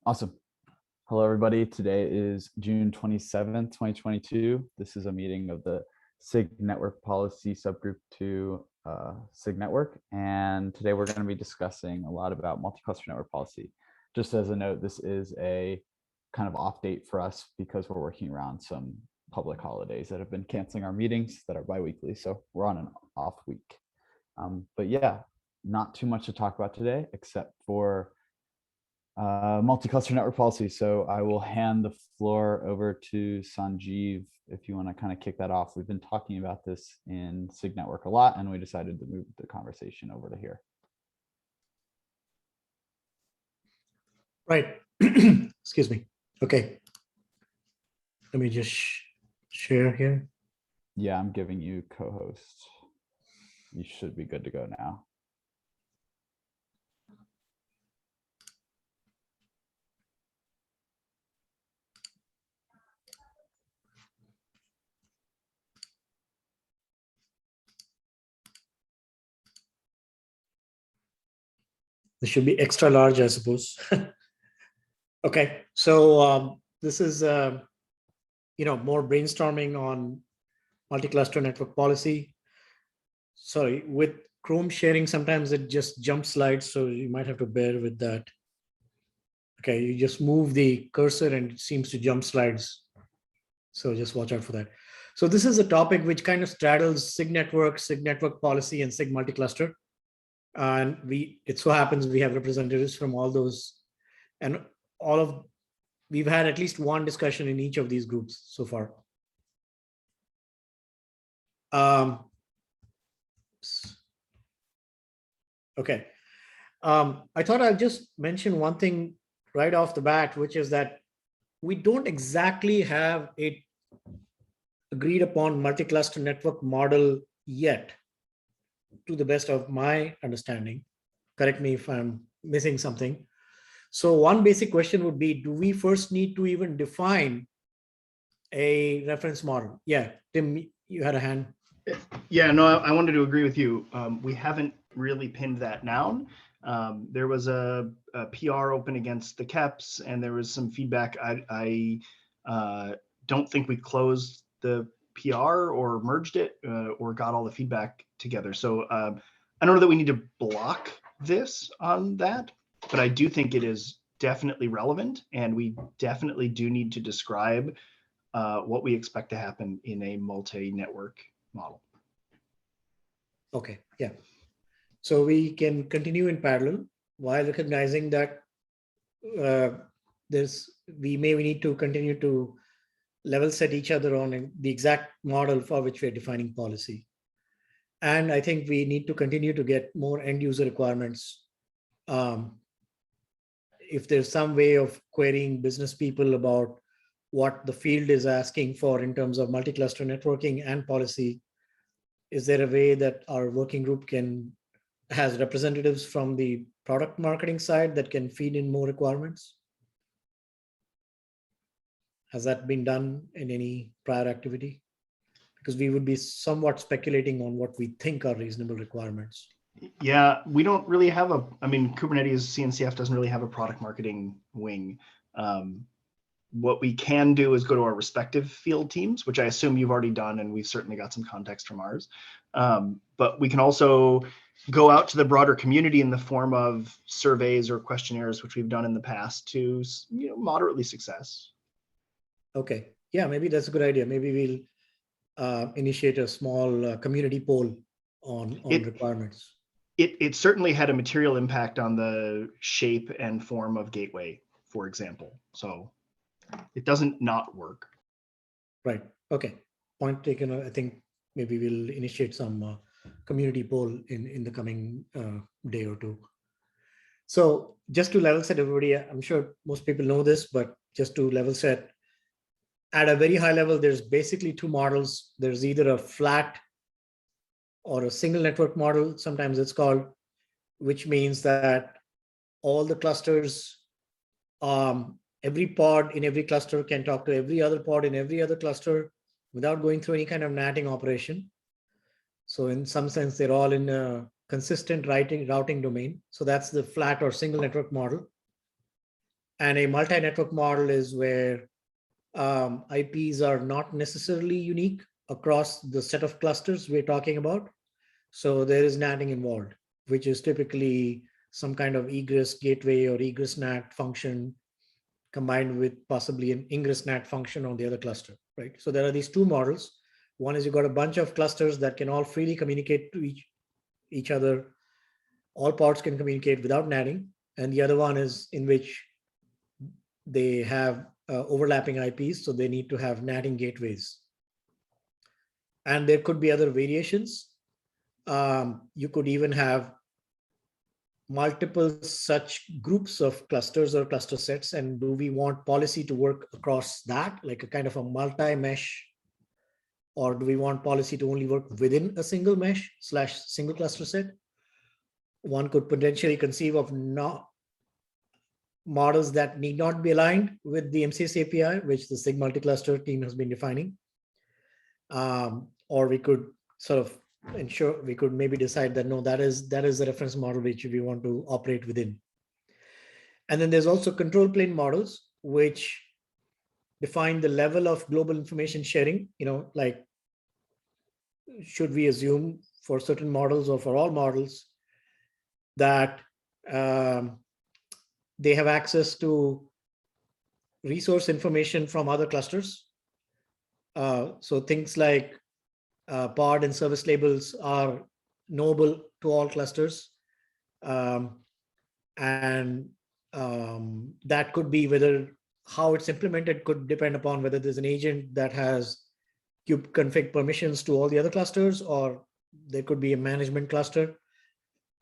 Awesome. Hello, everybody. Today is June 27th, 2022. This is a meeting of the SIG Network Policy Subgroup to SIG Network. And today we're going to be discussing a lot about multi-cluster network policy. Just as a note, this is a kind of off date for us because we're working around some public holidays that have been canceling our meetings that are bi-weekly. So we're on an off week. But yeah, not too much to talk about today, except for multi-cluster network policy. So I will hand the floor over to Sanjeev if you want to kind of kick that off. We've been talking about this in SIG Network a lot, and we decided to move the conversation over to here. Right. Excuse me. Okay. Let me just share here. Yeah, I'm giving you co-host. You should be good to go now. This should be extra large, I suppose. Okay. So this is, more brainstorming on multi-cluster network policy. Sorry, with Chrome sharing, sometimes it just jumps slides, so you might have to bear with that. Okay, you just move the cursor and it seems to jump slides. So just watch out for that. So this is a topic which kind of straddles SIG network policy, and SIG multi-cluster. And it so happens we have representatives from all those, and we've had at least one discussion in each of these groups so far. Okay. I thought I'll just mention one thing right off the bat, which is that we don't exactly have a agreed upon multi-cluster network model yet, to the best of my understanding. Correct me if I'm missing something. So one basic question would be, do we first need to even define a reference model? Yeah, Tim, you had a hand. Yeah, no, I wanted to agree with you. We haven't really pinned that down. There was a PR open against the KEPs, and there was some feedback. I don't think we closed the PR or merged it or got all the feedback together. So I don't know that we need to block this on that, but I do think it is definitely relevant, and we definitely do need to describe what we expect to happen in a multi-network model. Okay, yeah. So we can continue in parallel while recognizing that we need to continue to level set each other on the exact model for which we're defining policy. And I think we need to continue to get more end user requirements. If there's some way of querying business people about what the field is asking for in terms of multi-cluster networking and policy, is there a way that our working group has representatives from the product marketing side that can feed in more requirements? Has that been done in any prior activity? Because we would be somewhat speculating on what we think are reasonable requirements. Yeah, we don't really have Kubernetes CNCF doesn't really have a product marketing wing. What we can do is go to our respective field teams, which I assume you've already done, and we've certainly got some context from ours. But we can also go out to the broader community in the form of surveys or questionnaires, which we've done in the past to moderately success. Okay, yeah, maybe that's a good idea. Maybe we'll initiate a small community poll on requirements. It certainly had a material impact on the shape and form of Gateway, for example. So it doesn't not work. Right. Okay. Point taken. I think maybe we'll initiate some community poll in the coming day or two. So just to level set everybody, I'm sure most people know this, but just to level set, at a very high level, there's basically two models. There's either a flat or a single network model, sometimes it's called, which means that all the clusters, every pod in every cluster can talk to every other pod in every other cluster without going through any kind of NATing operation. So in some sense, they're all in a consistent routing domain. So that's the flat or single network model. And a multi-network model is where IPs are not necessarily unique across the set of clusters we're talking about. So there is NATing involved, which is typically some kind of egress gateway or egress NAT function combined with possibly an ingress NAT function on the other cluster, right? So there are these two models. One is you've got a bunch of clusters that can all freely communicate to each other. All pods can communicate without NATing. And the other one is in which they have overlapping IPs, so they need to have NATing gateways. And there could be other variations. You could even have multiple such groups of clusters or cluster sets. And do we want policy to work across that, like a kind of a multi-mesh? Or do we want policy to only work within a single mesh / single cluster set? One could potentially conceive of models that need not be aligned with the MCS API, which the SIG multi-cluster team has been defining. Or we could sort of ensure, we could maybe decide that no, that is the reference model which we want to operate within. And then there's also control plane models, which define the level of global information sharing, like should we assume for certain models or for all models that they have access to resource information from other clusters. So things like pod and service labels are knowable to all clusters. And that could be whether how it's implemented could depend upon whether there's an agent that has kubeconfig permissions to all the other clusters, or there could be a management cluster.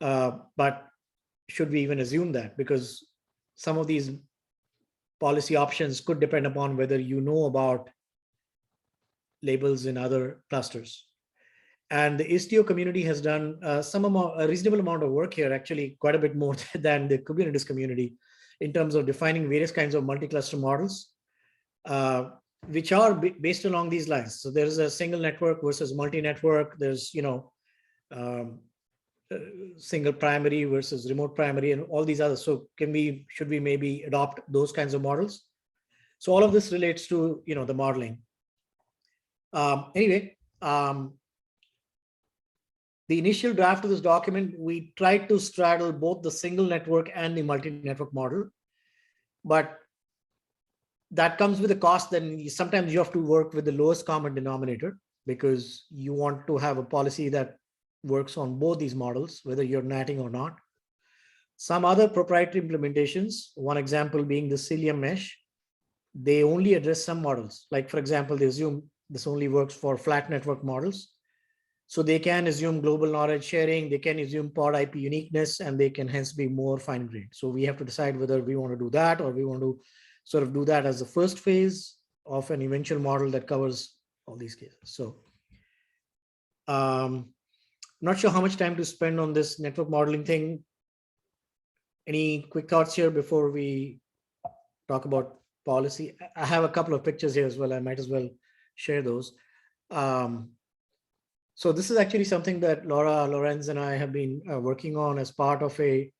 But should we even assume that? Because some of these policy options could depend upon whether you know about labels in other clusters. And the Istio community has done a reasonable amount of work here, actually quite a bit more than the Kubernetes community, in terms of defining various kinds of multi-cluster models, which are based along these lines. So there's a single network versus multi-network. There's, single primary versus remote primary and all these others. So should we maybe adopt those kinds of models? So all of this relates to, the modeling. Anyway, the initial draft of this document, we tried to straddle both the single network and the multi-network model, but that comes with a cost. Then sometimes you have to work with the lowest common denominator, because you want to have a policy that works on both these models, whether you're NATing or not. Some other proprietary implementations, one example being the Cilium mesh, they only address some models. Like, for example, they assume this only works for flat network models. So they can assume global knowledge sharing, they can assume pod IP uniqueness, and they can hence be more fine grained. So we have to decide whether we want to do that, or we want to sort of do that as the first phase of an eventual model that covers all these cases. So not sure how much time to spend on this network modeling thing. Any quick thoughts here before we talk about policy? I have a couple of pictures here as well. I might as well share those. So this is actually something that Laura Lorenz and I have been working on as part of a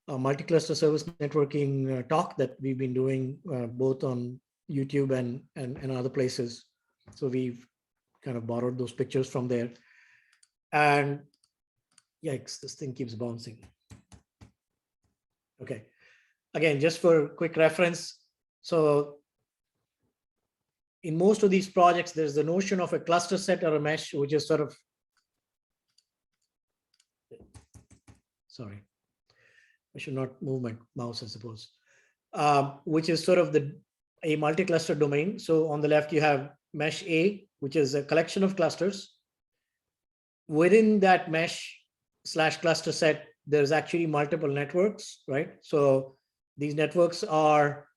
multi-cluster service networking talk that we've been doing both on YouTube and other places. So we've kind of borrowed those pictures from there. And yikes, this thing keeps bouncing. Okay, again, just for quick reference. So in most of these projects, there's the notion of a cluster set or a mesh, which is sort of, sorry, I should not move my mouse, I suppose, which is sort of a multi-cluster domain. So on the left, you have mesh A, which is a collection of clusters. Within that mesh / cluster set, there's actually multiple networks, right? So these networks are,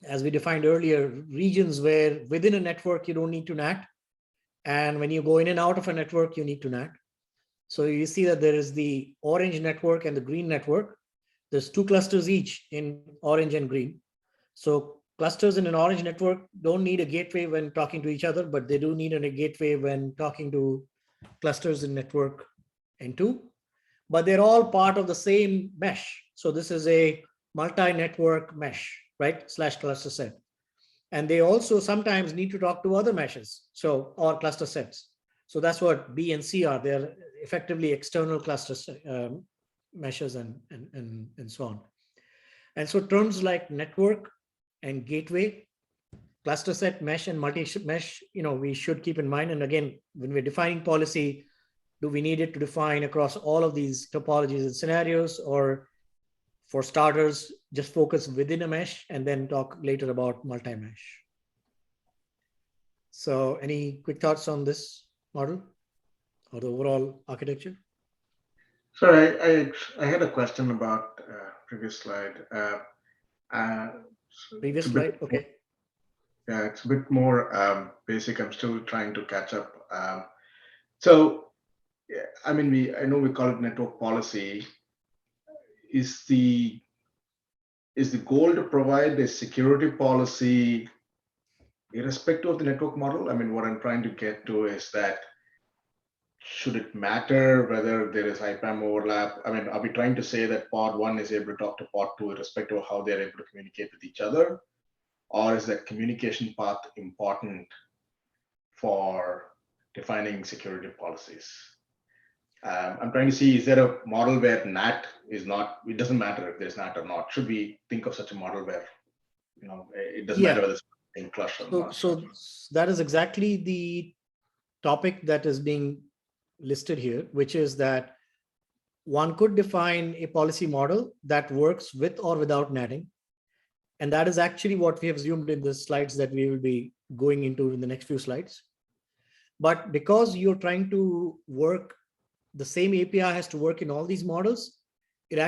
as we defined earlier, regions where within a network, you don't need to NAT. And when you go in and out of a network, you need to NAT. So you see that there is the orange network and the green network. There's two clusters each in orange and green. So clusters in an orange network don't need a gateway when talking to each other, but they do need a gateway when talking to clusters in network N2. But they're all part of the same mesh. So this is a multi-network mesh, right? / cluster set. And they also sometimes need to talk to other meshes, or cluster sets. So that's what B and C are. They're effectively external cluster meshes and so on. And so terms like network and gateway, cluster set, mesh, and multi-mesh, we should keep in mind. And again, when we're defining policy, do we need it to define across all of these topologies and scenarios, or for starters, just focus within a mesh and then talk later about multi-mesh? So any quick thoughts on this model or the overall architecture? So I had a question about previous slide. Previous slide, okay. Yeah, it's a bit more basic. I'm still trying to catch up. So, yeah, I mean, I know we call it network policy. Is the goal to provide a security policy irrespective of the network model? I mean, what I'm trying to get to is that should it matter whether there is IPAM overlap? I mean, are we trying to say that pod 1 is able to talk to pod 2 irrespective of how they're able to communicate with each other? Or is that communication path important for defining security policies? I'm trying to see, is there a model where NAT is not, it doesn't matter if there's NAT or not. Should we think of such a model where, it doesn't matter whether it's in cluster or not? So that is exactly the topic that is being listed here, which is that one could define a policy model that works with or without natting. And that is actually what we have zoomed in the slides that we will be going into in the next few slides. But because you're trying to work, the same API has to work in all these models, you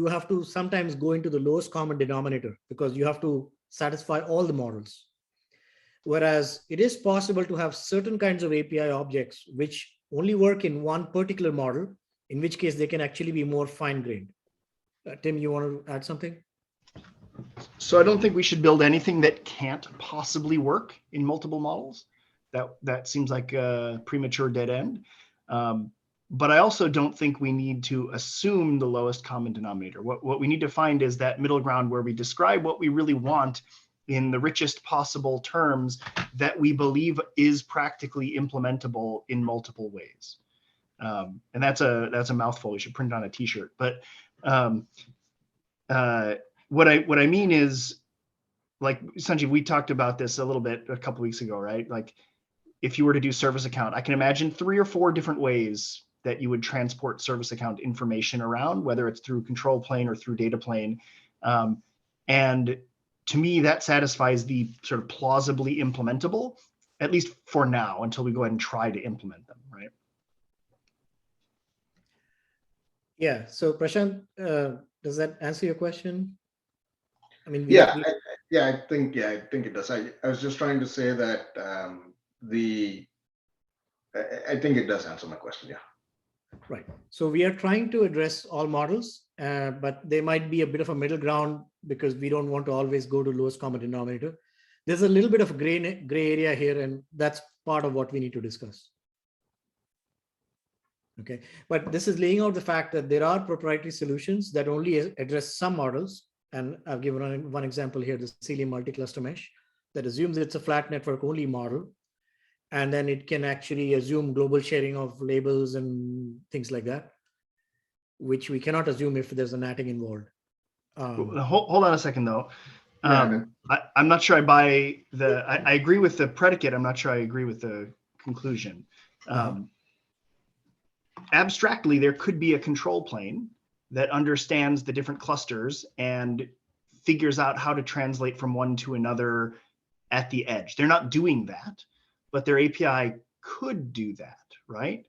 have to sometimes go into the lowest common denominator because you have to satisfy all the models. Whereas it is possible to have certain kinds of API objects which only work in one particular model, in which case they can actually be more fine-grained. Tim, you want to add something? So I don't think we should build anything that can't possibly work in multiple models. That seems like a premature dead end. But I also don't think we need to assume the lowest common denominator. What we need to find is that middle ground where we describe what we really want in the richest possible terms that we believe is practically implementable in multiple ways. And that's a mouthful. We should print it on a t-shirt. But what I mean is, like, Sanjeev, we talked about this a little bit a couple weeks ago, right? Like, if you were to do service account, I can imagine 3 or 4 different ways that you would transport service account information around, whether it's through control plane or through data plane. And to me, that satisfies the sort of plausibly implementable, at least for now, until we go ahead and try to implement them, right? Yeah. So Prashant, does that answer your question? I mean, I think it does. I was just trying to say that I think it does answer my question. Yeah. Right. So we are trying to address all models, but there might be a bit of a middle ground because we don't want to always go to lowest common denominator. There's a little bit of gray area here, and that's part of what we need to discuss. Okay, but this is laying out the fact that there are proprietary solutions that only address some models. And I've given one example here, the Cilium multi-cluster mesh, that assumes it's a flat network only model. And then it can actually assume global sharing of labels and things like that, which we cannot assume if there's a natting involved. Hold on a second, though. I'm not sure I buy I agree with the predicate. I'm not sure I agree with the conclusion. Abstractly, there could be a control plane that understands the different clusters and figures out how to translate from one to another at the edge. They're not doing that, but their API could do that, right?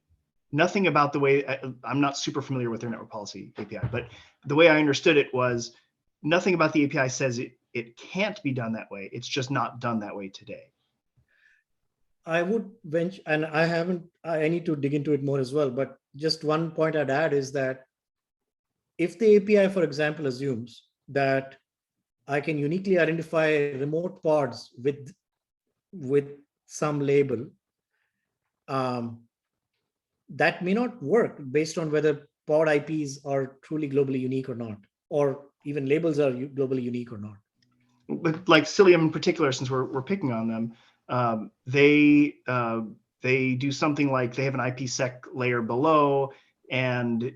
Nothing about the way, I'm not super familiar with their network policy API, but the way I understood it was nothing about the API says it can't be done that way. It's just not done that way today. I would venture, and I need to dig into it more as well, but just one point I'd add is that if the API, for example, assumes that I can uniquely identify remote pods with some label, that may not work based on whether pod IPs are truly globally unique or not. or even labels are globally unique or not. But like Cilium in particular, since we're picking on them, they do something like they have an IPsec layer below, and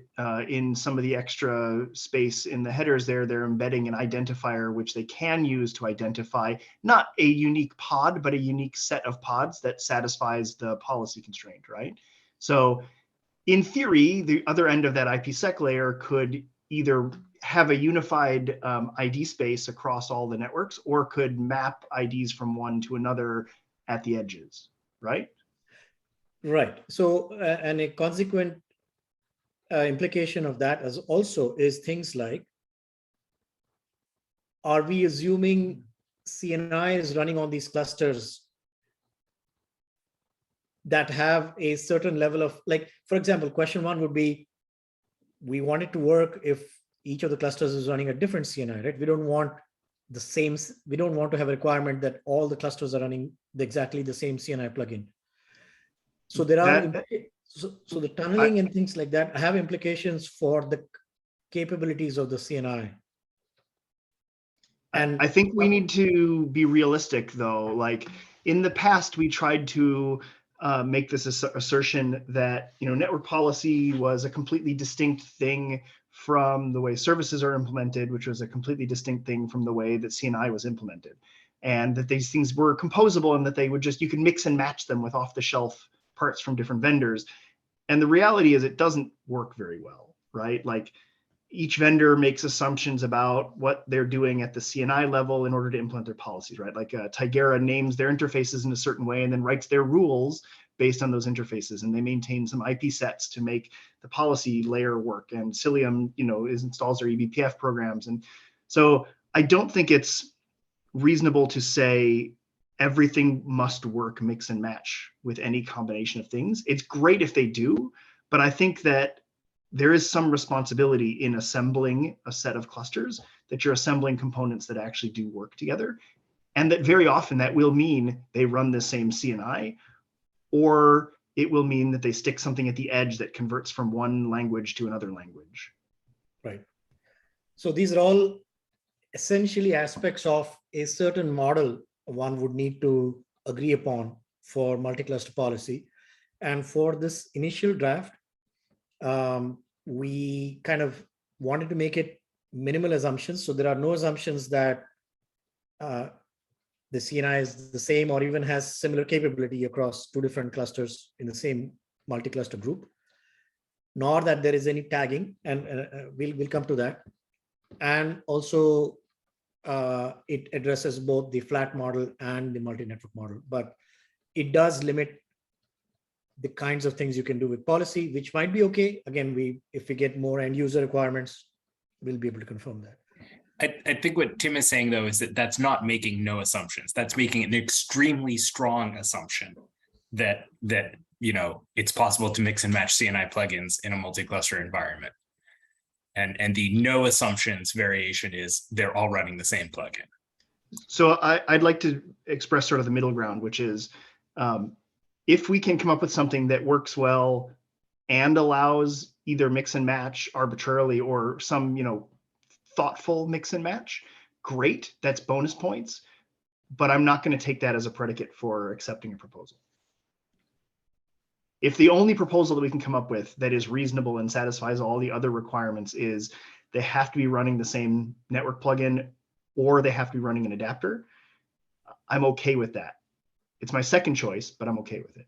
in some of the extra space in the headers there, they're embedding an identifier which they can use to identify not a unique pod, but a unique set of pods that satisfies the policy constraint, right? So in theory, the other end of that IPsec layer could either have a unified ID space across all the networks, or could map IDs from one to another at the edges, right? Right. So, and a consequent implication of that as also is things like, are we assuming CNI is running on these clusters that have a certain level of, like, for example, question one would be, we want it to work if each of the clusters is running a different CNI, right? We don't want the same, we don't want to have a requirement that all the clusters are running exactly the same CNI plugin. So there are, so the tunneling and things like that have implications for the capabilities of the CNI. And I think we need to be realistic though. Like in the past, we tried to make this assertion that, you know, network policy was a completely distinct thing from the way services are implemented, which was a completely distinct thing from the way that CNI was implemented, and that these things were composable and that they would just, you can mix and match them with off-the-shelf parts from different vendors. And the reality is it doesn't work very well, right? Like each vendor makes assumptions about what they're doing at the CNI level in order to implement their policies, right? Like Tigera names their interfaces in a certain way and then writes their rules based on those interfaces, and they maintain some IP sets to make the policy layer work. And Cilium, you know, installs their eBPF programs. And so I don't think it's reasonable to say everything must work mix and match with any combination of things. It's great if they do, but I think that there is some responsibility in assembling a set of clusters, that you're assembling components that actually do work together. And that very often that will mean they run the same CNI, or it will mean that they stick something at the edge that converts from one language to another language. Right. So these are all essentially aspects of a certain model one would need to agree upon for multi-cluster policy. And for this initial draft, we kind of wanted to make it minimal assumptions. So there are no assumptions that the CNI is the same or even has similar capability across two different clusters in the same multi-cluster group, nor that there is any tagging, and we'll come to that. And also it addresses both the flat model and the multi-network model, but it does limit the kinds of things you can do with policy, which might be okay. Again, if we get more end user requirements, we'll be able to confirm that. I think what Tim is saying, though, is that that's not making no assumptions. That's making an extremely strong assumption that you know, it's possible to mix and match CNI plugins in a multi-cluster environment. And the no assumptions variation is they're all running the same plugin. So I'd like to express sort of the middle ground, which is if we can come up with something that works well and allows either mix and match arbitrarily or some, you know, thoughtful mix and match, great, that's bonus points, but I'm not going to take that as a predicate for accepting a proposal. If the only proposal that we can come up with that is reasonable and satisfies all the other requirements is they have to be running the same network plugin or they have to be running an adapter, I'm okay with that. It's my second choice, but I'm okay with it.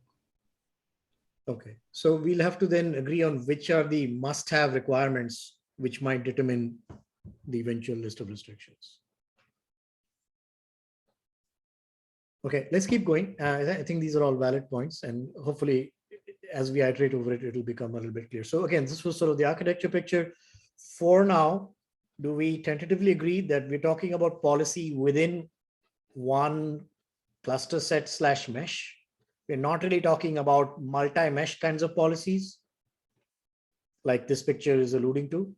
Okay, so we'll have to then agree on which are the must-have requirements, which might determine the eventual list of restrictions. Okay, let's keep going. I think these are all valid points, and hopefully as we iterate over it, it'll become a little bit clear. So again, this was sort of the architecture picture. For now, do we tentatively agree that we're talking about policy within one cluster set / mesh? We're not really talking about multi-mesh kinds of policies, like this picture is alluding to,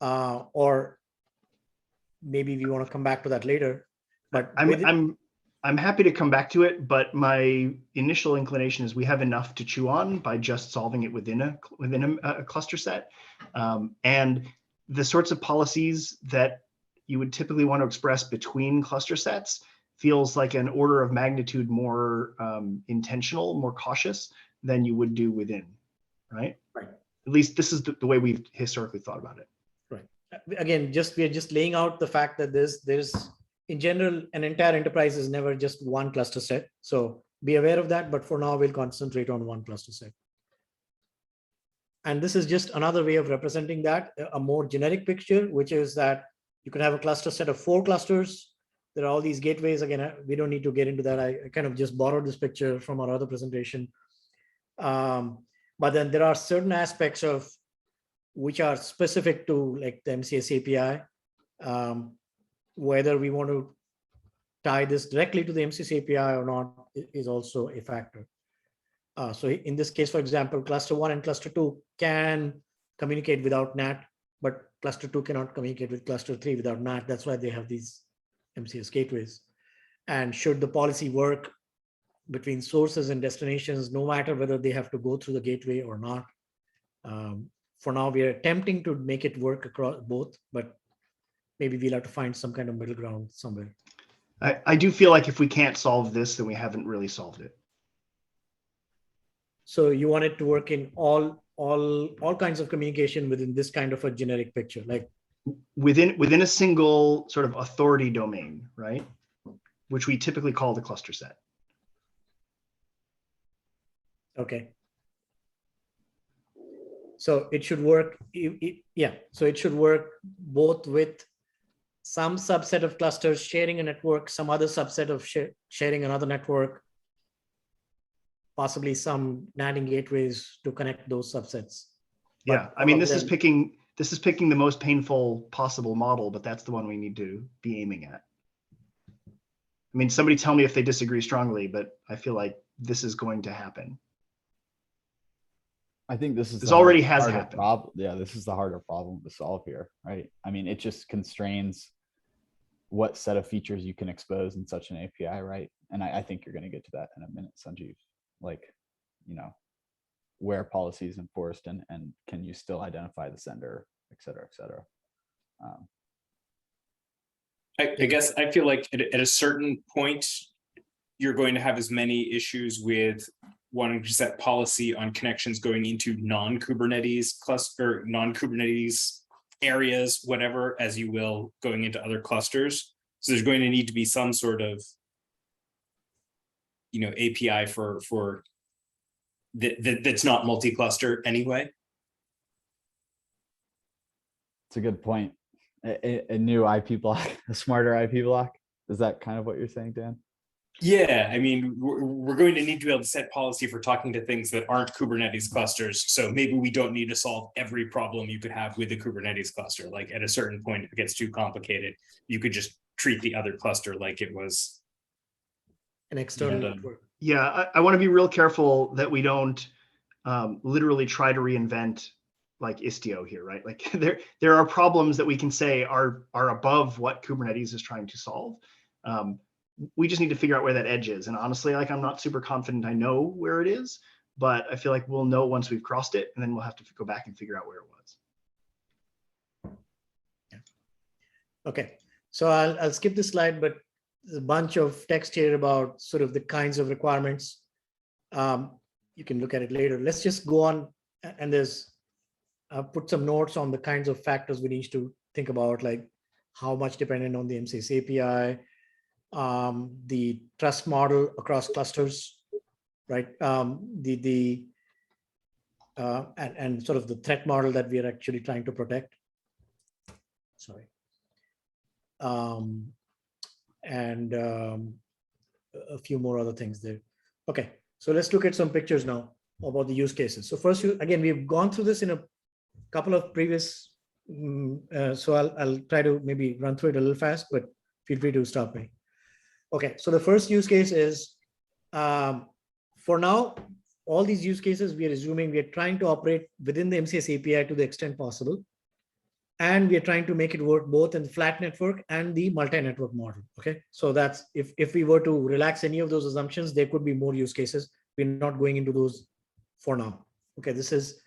or maybe we want to come back to that later. But I'm happy to come back to it, but my initial inclination is we have enough to chew on by just solving it within a cluster set. And the sorts of policies that you would typically want to express between cluster sets feels like an order of magnitude more intentional, more cautious than you would do within, right? Right. At least this is the way we've historically thought about it. Right. Again, we are just laying out the fact that there's in general, an entire enterprise is never just one cluster set. So be aware of that, but for now we'll concentrate on one cluster set. And this is just another way of representing that, a more generic picture, which is that you could have a cluster set of 4 clusters. There are all these gateways. Again, we don't need to get into that. I kind of just borrowed this picture from our other presentation. But then there are certain aspects of which are specific to like the MCS API. Whether we want to tie this directly to the MCS API or not is also a factor. So in this case, for example, cluster 1 and cluster 2 can communicate without NAT, but cluster 2 cannot communicate with cluster 3 without NAT. That's why they have these MCS gateways. And should the policy work between sources and destinations, no matter whether they have to go through the gateway or not? For now, we are attempting to make it work across both, but maybe we'll have to find some kind of middle ground somewhere. I do feel like if we can't solve this, then we haven't really solved it. So you want it to work in all kinds of communication within this kind of a generic picture, like within a single sort of authority domain, right? Which we typically call the cluster set. Okay. So it should work. Yeah. So it should work both with some subset of clusters sharing a network, some other subset of sharing another network, possibly some NATing gateways to connect those subsets. Yeah, I mean, this is picking the most painful possible model, but that's the one we need to be aiming at. I mean, somebody tell me if they disagree strongly, but I feel like this is going to happen. I think this is This already has happened. Yeah, this is the harder problem to solve here, right? I mean, it just constrains what set of features you can expose in such an API, right? And I think you're going to get to that in a minute, Sanjeev. Like, you know, where policy is enforced and can you still identify the sender, et cetera, et cetera. I guess I feel like at a certain point, you're going to have as many issues with wanting to set policy on connections going into non-Kubernetes cluster, non-Kubernetes areas, whatever, as you will going into other clusters. So there's going to need to be some sort of, you know, API for that's not multi-cluster anyway. It's a good point. A new IP block, a smarter IP block. Is that kind of what you're saying, Dan? Yeah, I mean, we're going to need to be able to set policy for talking to things that aren't Kubernetes clusters. So maybe we don't need to solve every problem you could have with a Kubernetes cluster. Like at a certain point, if it gets too complicated, you could just treat the other cluster like it was an external network. Yeah, I want to be real careful that we don't literally try to reinvent like Istio here, right? Like there are problems that we can say are above what Kubernetes is trying to solve. We just need to figure out where that edge is. And honestly, like I'm not super confident I know where it is, but I feel like we'll know once we've crossed it, and then we'll have to go back and figure out where it was. Yeah. Okay, so I'll skip this slide, but there's a bunch of text here about sort of the kinds of requirements. You can look at it later. Let's just go on, and put some notes on the kinds of factors we need to think about, like how much dependent on the MCS API, the trust model across clusters, right? And sort of the threat model that we are actually trying to protect. Sorry. And a few more other things there. Okay, so let's look at some pictures now about the use cases. So first, again, we've gone through this in a couple of previous, so I'll try to maybe run through it a little fast, but feel free to stop me. Okay, so the first use case is, for now, all these use cases, we are assuming we are trying to operate within the MCS API to the extent possible. And we are trying to make it work both in the flat network and the multi-network model, okay? So that's, if we were to relax any of those assumptions, there could be more use cases. We're not going into those for now. Okay, this is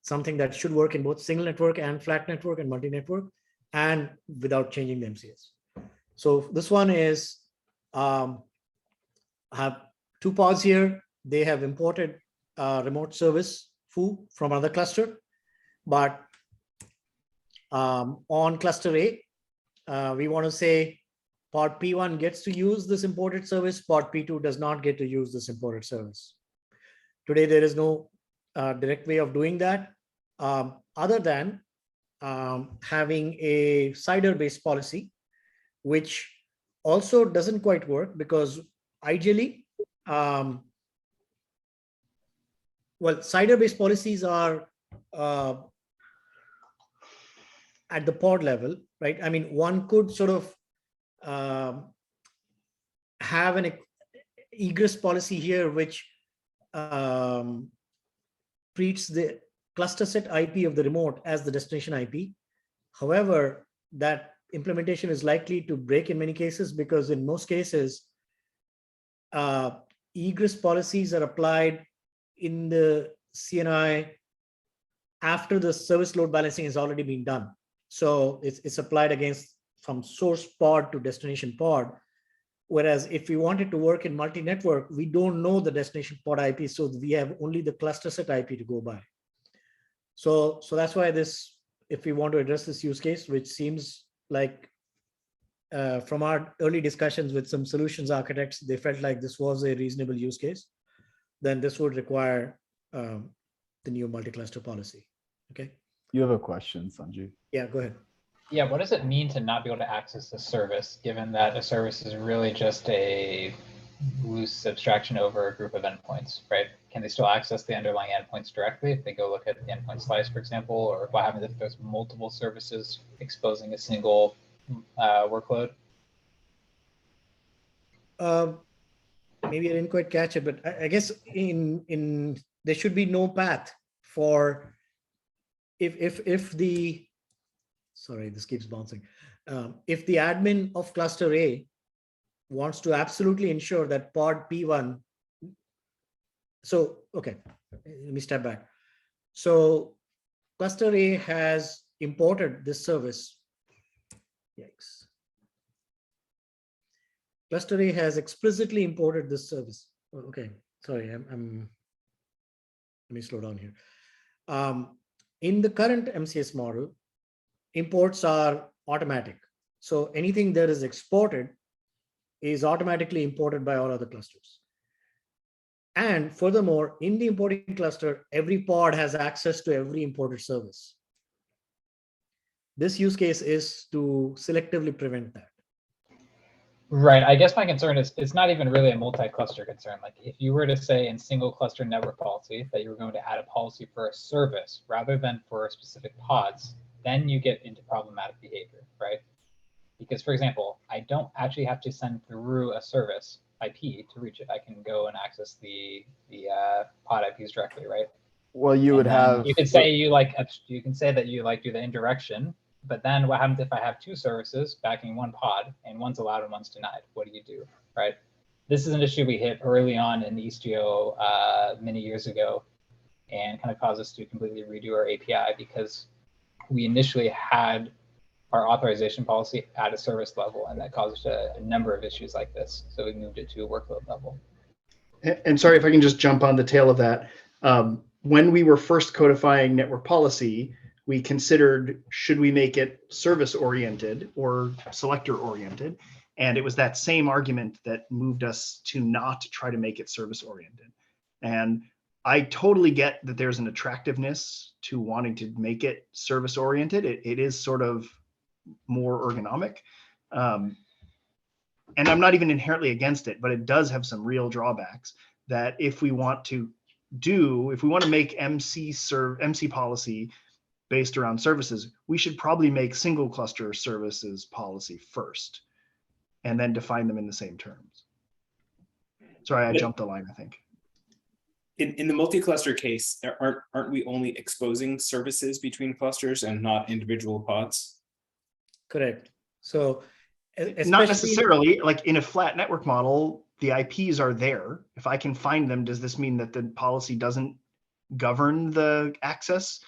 something that should work in both single network and flat network and multi-network, and without changing the MCS. So this one is, I have 2 pods here. They have imported remote service foo from another cluster, but on cluster A, we want to say pod P1 gets to use this imported service, pod P2 does not get to use this imported service. Today, there is no direct way of doing that, other than having a CIDR-based policy, which also doesn't quite work, because ideally, well, CIDR-based policies are at the pod level, right? I mean, one could sort of have an egress policy here, which treats the cluster set IP of the remote as the destination IP. However, that implementation is likely to break in many cases, because in most cases, egress policies are applied in the CNI after the service load balancing has already been done. So it's applied against from source pod to destination pod. Whereas if we want it to work in multi-network, we don't know the destination pod IP, so we have only the cluster set IP to go by. So that's why this, if we want to address this use case, which seems like from our early discussions with some solutions architects, they felt like this was a reasonable use case, then this would require the new multi-cluster policy. Okay. You have a question, Sanju. Yeah, go ahead. Yeah, what does it mean to not be able to access a service, given that a service is really just a loose abstraction over a group of endpoints, right? Can they still access the underlying endpoints directly if they go look at the endpoint slice, for example, or what happens if there's multiple services exposing a single workload? Maybe I didn't quite catch it, but I guess in there should be no path for if the, sorry, this keeps bouncing. If the admin of cluster A wants to absolutely ensure that pod P1, so, okay, let me step back. So cluster A has imported this service. Yikes. Cluster A has explicitly imported this service. Okay, sorry, let me slow down here. In the current MCS model, imports are automatic. So anything that is exported is automatically imported by all other clusters. And furthermore, in the importing cluster, every pod has access to every imported service. This use case is to selectively prevent that. Right. I guess my concern is it's not even really a multi-cluster concern. Like if you were to say in single cluster network policy that you were going to add a policy for a service rather than for specific pods, then you get into problematic behavior, right? Because, for example, I don't actually have to send through a service IP to reach it. I can go and access the pod IPs directly, right? Well, you would have. You could say you can say that you do the indirection, but then what happens if I have 2 services backing one pod and one's allowed and one's denied? What do you do, right? This is an issue we hit early on in Istio many years ago, and kind of caused us to completely redo our API because we initially had our authorization policy at a service level, and that caused a number of issues like this. So we moved it to a workload level. And sorry if I can just jump on the tail of that. When we were first codifying network policy, we considered, should we make it service oriented or selector oriented? And it was that same argument that moved us to not try to make it service oriented. And I totally get that there's an attractiveness to wanting to make it service oriented. It is sort of more ergonomic. And I'm not even inherently against it, but it does have some real drawbacks that if we want to make MC policy based around services, we should probably make single cluster services policy first and then define them in the same terms. Sorry, I jumped the line, I think. In the multi-cluster case, aren't we only exposing services between clusters and not individual pods? Correct. So not necessarily, like in a flat network model, the IPs are there. If I can find them, does this mean that the policy doesn't govern the access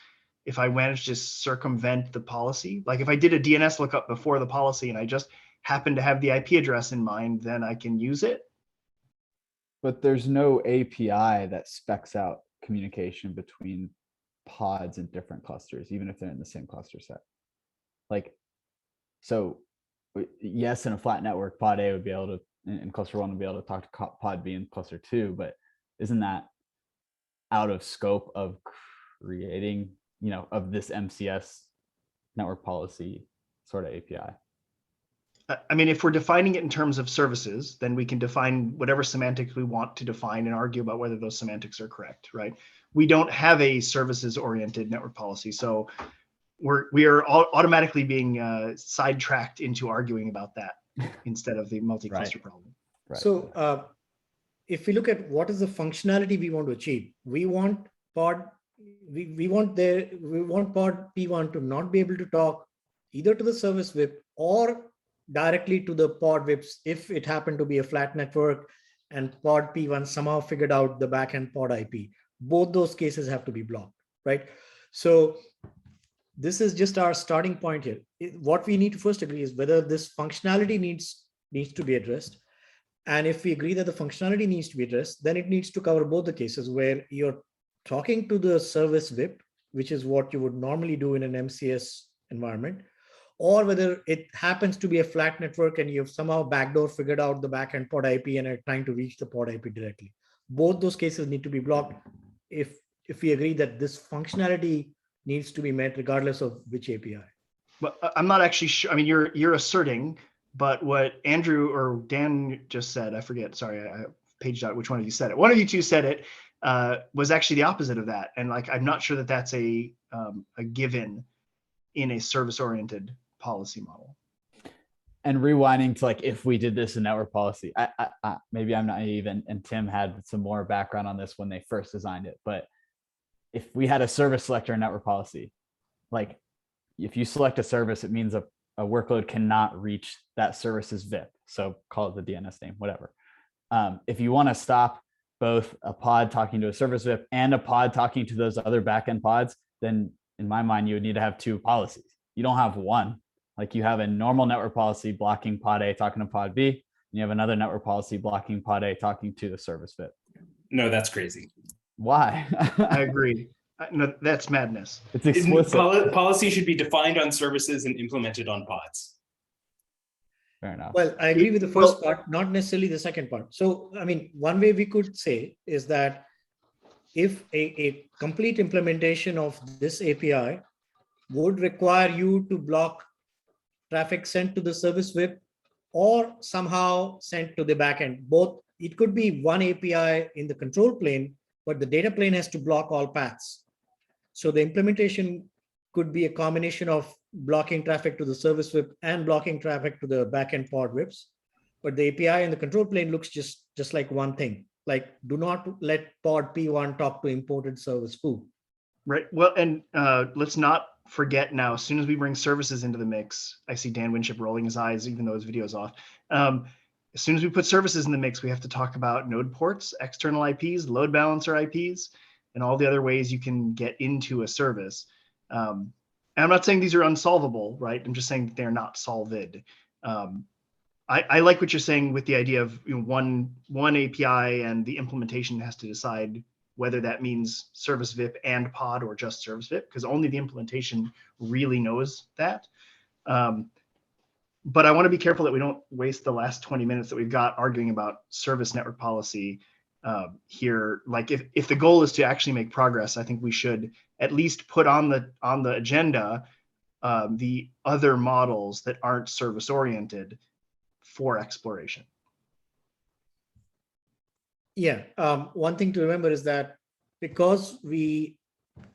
if I manage to circumvent the policy. Like if I did a DNS lookup before the policy and I just happen to have the IP address in mind, then I can use it. But there's no API that specs out communication between pods in different clusters, even if they're in the same cluster set. Like, so yes, in a flat network, pod A would be able to, in cluster 1 would be able to talk to pod B in cluster 2, but isn't that out of scope of creating, of this MCS network policy sort of API? I mean, if we're defining it in terms of services, then we can define whatever semantics we want to define and argue about whether those semantics are correct, right? We don't have a services-oriented network policy, so we are automatically being sidetracked into arguing about that instead of the multi-cluster problem. Right. So if we look at what is the functionality we want to achieve, we want pod P1 to not be able to talk either to the service VIP or directly to the pod VIPs if it happened to be a flat network and pod P1 somehow figured out the backend pod IP. Both those cases have to be blocked, right? So this is just our starting point here. What we need to first agree is whether this functionality needs to be addressed. And if we agree that the functionality needs to be addressed, then it needs to cover both the cases where you're talking to the service VIP, which is what you would normally do in an MCS environment, or whether it happens to be a flat network and you've somehow backdoor figured out the backend pod IP and are trying to reach the pod IP directly. Both those cases need to be blocked if we agree that this functionality needs to be met regardless of which API. But I'm not actually sure. I mean, you're asserting, but what Andrew or Dan just said, I forget, sorry, I paged out which one of you said it. One of you two said it, was actually the opposite of that. And like, I'm not sure that that's a given in a service-oriented policy model. And rewinding to like, if we did this in network policy, maybe I'm naive and Tim had some more background on this when they first designed it, but if we had a service selector in network policy, like if you select a service, it means a workload cannot reach that service's VIP. So call it the DNS name, whatever. If you want to stop both a pod talking to a service VIP and a pod talking to those other backend pods, then in my mind, you would need to have two policies. You don't have one. Like you have a normal network policy blocking pod A talking to pod B, and you have another network policy blocking pod A talking to the service VIP. No, that's crazy. Why? I agree. No, that's madness. It's explicit. Policy should be defined on services and implemented on pods. Fair enough. Well, I agree with the first part, not necessarily the second part. So, I mean, one way we could say is that if a complete implementation of this API would require you to block traffic sent to the service VIP or somehow sent to the backend, both, it could be one API in the control plane, but the data plane has to block all paths. So the implementation could be a combination of blocking traffic to the service VIP and blocking traffic to the backend pod VIPs. But the API in the control plane looks just like one thing, like do not let pod P1 talk to imported service foo. Right. Well, and let's not forget now, as soon as we bring services into the mix, I see Dan Winship rolling his eyes, even though his video is off. As soon as we put services in the mix, we have to talk about node ports, external IPs, load balancer IPs, and all the other ways you can get into a service. And I'm not saying these are unsolvable, right? I'm just saying that they're not solved. I like what you're saying with the idea of one API and the implementation has to decide whether that means service VIP and pod or just service VIP, because only the implementation really knows that. But I want to be careful that we don't waste the last 20 minutes that we've got arguing about service network policy here. Like if the goal is to actually make progress, I think we should at least put on the agenda the other models that aren't service oriented for exploration. Yeah, one thing to remember is that because we,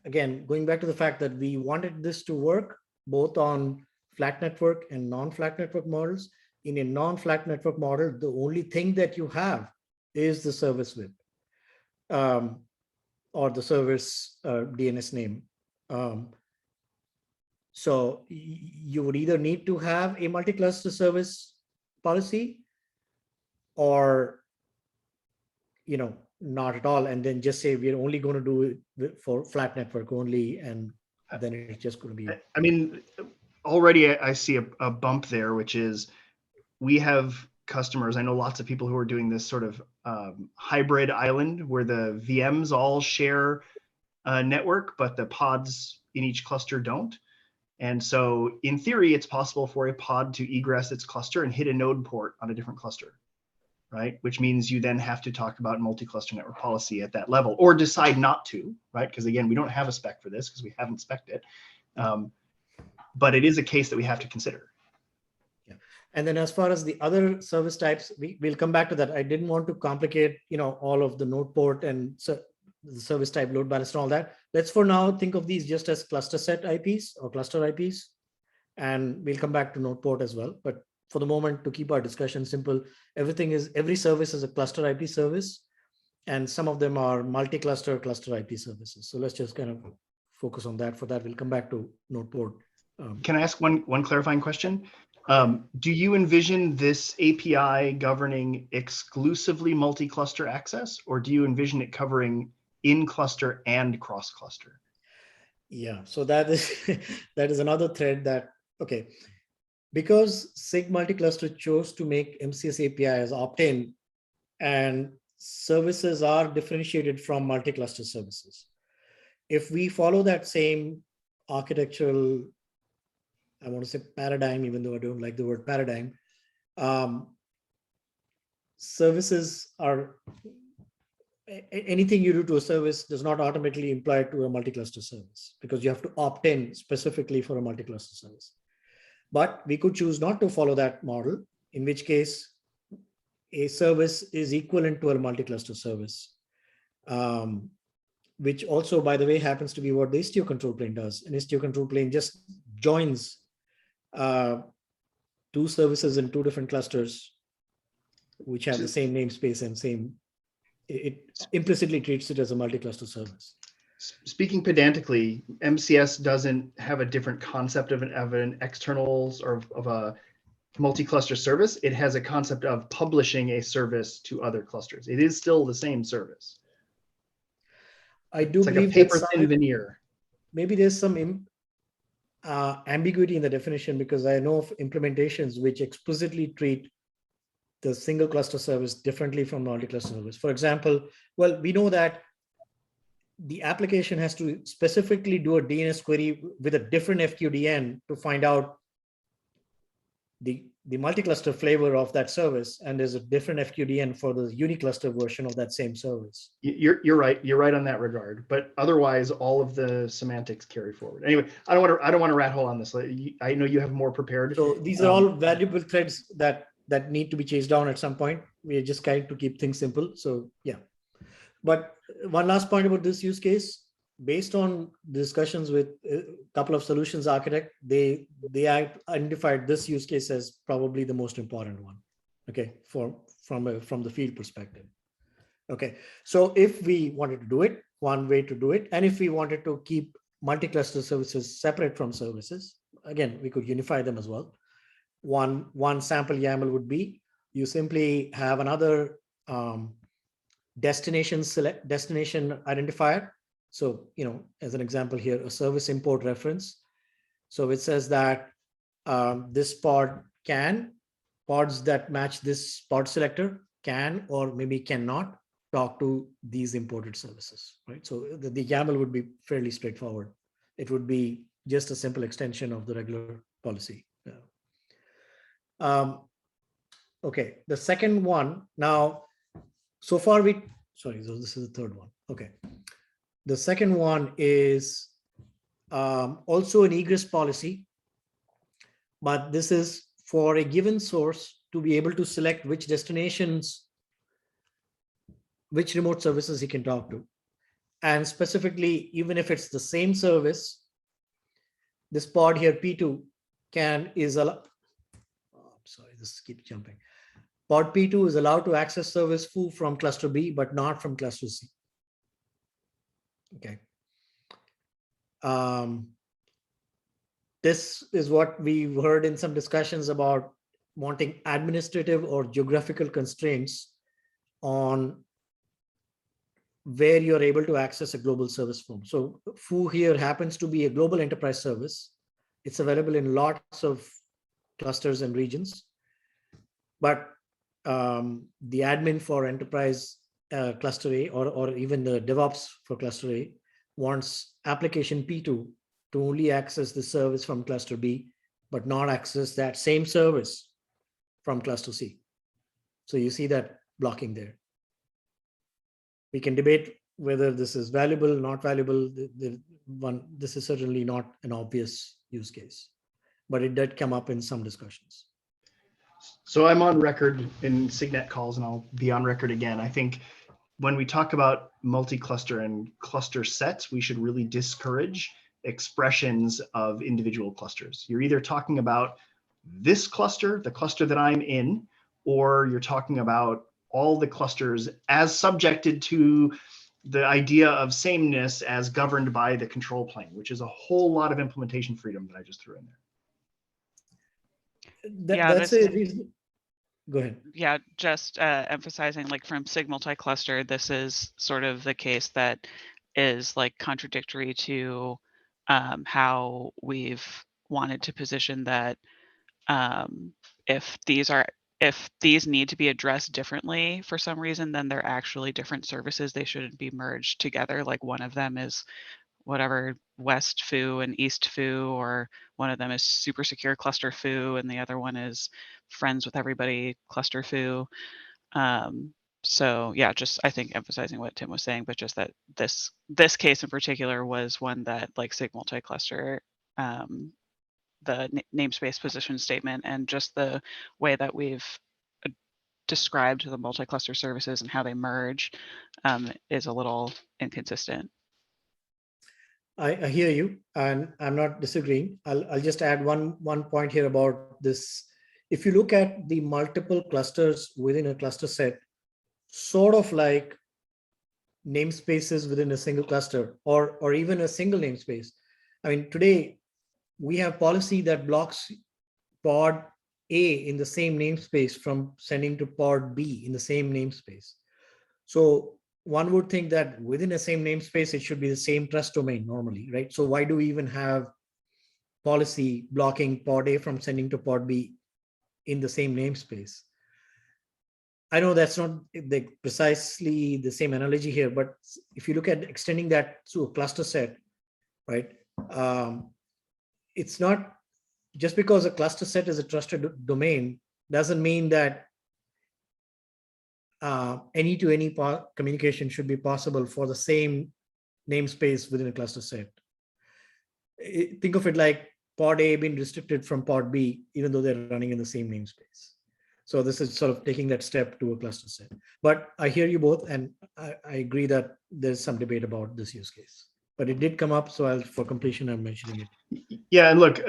again, going back to the fact that we wanted this to work both on flat network and non-flat network models. In a non-flat network model, the only thing that you have is the service VIP or the service DNS name. So you would either need to have a multi-cluster service policy or not at all, and then just say we're only going to do it for flat network only, and then it's just going to be. I mean, already I see a bump there, which is we have customers. I know lots of people who are doing this sort of hybrid island where the VMs all share a network, but the pods in each cluster don't. And so in theory, it's possible for a pod to egress its cluster and hit a node port on a different cluster, right? Which means you then have to talk about multi-cluster network policy at that level, or decide not to, right? Because again, we don't have a spec for this because we haven't spec'd it. But it is a case that we have to consider. Yeah. And then as far as the other service types, we'll come back to that. I didn't want to complicate, all of the node port and so the service type load balance and all that. Let's for now think of these just as cluster set IPs or cluster IPs. And we'll come back to node port as well. But for the moment, to keep our discussion simple, every service is a cluster IP service, and some of them are multi-cluster cluster IP services. So let's just kind of focus on that. For that, we'll come back to node port. Can I ask one clarifying question? Do you envision this API governing exclusively multi-cluster access, or do you envision it covering in-cluster and cross-cluster? Yeah, so that is another thread that, okay, because SIG multi-cluster chose to make MCS API as opt-in, and services are differentiated from multi-cluster services. If we follow that same architectural, I want to say paradigm, even though I don't like the word paradigm, services are, anything you do to a service does not automatically imply to a multi-cluster service, because you have to opt in specifically for a multi-cluster service. But we could choose not to follow that model, in which case a service is equivalent to a multi-cluster service, which also, by the way, happens to be what the Istio control plane does. An Istio control plane just joins two services in two different clusters, which have the same namespace and same, it implicitly treats it as a multi-cluster service. Speaking pedantically, MCS doesn't have a different concept of an externals or of a multi-cluster service. It has a concept of publishing a service to other clusters. It is still the same service. I do it's like believe a paper-thin veneer. Maybe there's some ambiguity in the definition, because I know of implementations which explicitly treat the single cluster service differently from multi-cluster service. For example, well, we know that the application has to specifically do a DNS query with a different FQDN to find out the multi-cluster flavor of that service, and there's a different FQDN for the unicluster version of that same service. You're right. You're right on that regard. But otherwise, all of the semantics carry forward. Anyway, I don't want to rat hole on this. I know you have more prepared. So these are all valuable threads that need to be chased down at some point. We are just trying to keep things simple. So yeah. But one last point about this use case, based on discussions with a couple of solutions architects, they identified this use case as probably the most important one. Okay, from the field perspective. Okay, so if we wanted to do it, one way to do it, and if we wanted to keep multi-cluster services separate from services, again, we could unify them as well. One sample YAML would be, you simply have another destination identifier. So, as an example here, a service import reference. So it says that this pod pods that match this pod selector can or maybe cannot talk to these imported services, right? So the YAML would be fairly straightforward. It would be just a simple extension of the regular policy. Yeah. Okay, the second one now, so far so this is the third one. Okay. The second one is also an egress policy, but this is for a given source to be able to select which destinations, which remote services he can talk to. And specifically, even if it's the same service, this pod here, P2, this keeps jumping. Pod P2 is allowed to access service foo from cluster B, but not from cluster C. Okay. This is what we've heard in some discussions about wanting administrative or geographical constraints on where you're able to access a global service form. So Foo here happens to be a global enterprise service. It's available in lots of clusters and regions, but the admin for enterprise cluster A or even the DevOps for cluster A wants application P2 to only access the service from cluster B, but not access that same service from cluster C. So you see that blocking there. We can debate whether this is valuable, not valuable. This is certainly not an obvious use case, but it did come up in some discussions. So I'm on record in Signet calls, and I'll be on record again. I think when we talk about multi-cluster and cluster sets, we should really discourage expressions of individual clusters. You're either talking about this cluster, the cluster that I'm in, or you're talking about all the clusters as subjected to the idea of sameness as governed by the control plane, which is a whole lot of implementation freedom that I just threw in there. That's a reason. Go ahead. Yeah, just emphasizing, like from SIG multi-cluster, this is sort of the case that is like contradictory to how we've wanted to position that if these need to be addressed differently for some reason, then they're actually different services. They shouldn't be merged together. Like one of them is whatever West Foo and East Foo, or one of them is super secure cluster Foo, and the other one is friends with everybody cluster Foo. So yeah, just I think emphasizing what Tim was saying, but just that this case in particular was one that like SIG multi-cluster, the namespace position statement and just the way that we've described the multi-cluster services and how they merge is a little inconsistent. I hear you, and I'm not disagreeing. I'll just add one point here about this. If you look at the multiple clusters within a cluster set, sort of like namespaces within a single cluster or even a single namespace. I mean, today we have policy that blocks pod A in the same namespace from sending to pod B in the same namespace. So one would think that within a same namespace, it should be the same trust domain normally, right? So why do we even have policy blocking pod A from sending to pod B in the same namespace? I know that's not precisely the same analogy here, but if you look at extending that to a cluster set, right? It's not just because a cluster set is a trusted domain doesn't mean that any-to-any communication should be possible for the same namespace within a cluster set. Think of it like pod A being restricted from pod B, even though they're running in the same namespace. So this is sort of taking that step to a cluster set. But I hear you both, and I agree that there's some debate about this use case. But it did come up, so for completion, I'm mentioning it. Yeah, and look,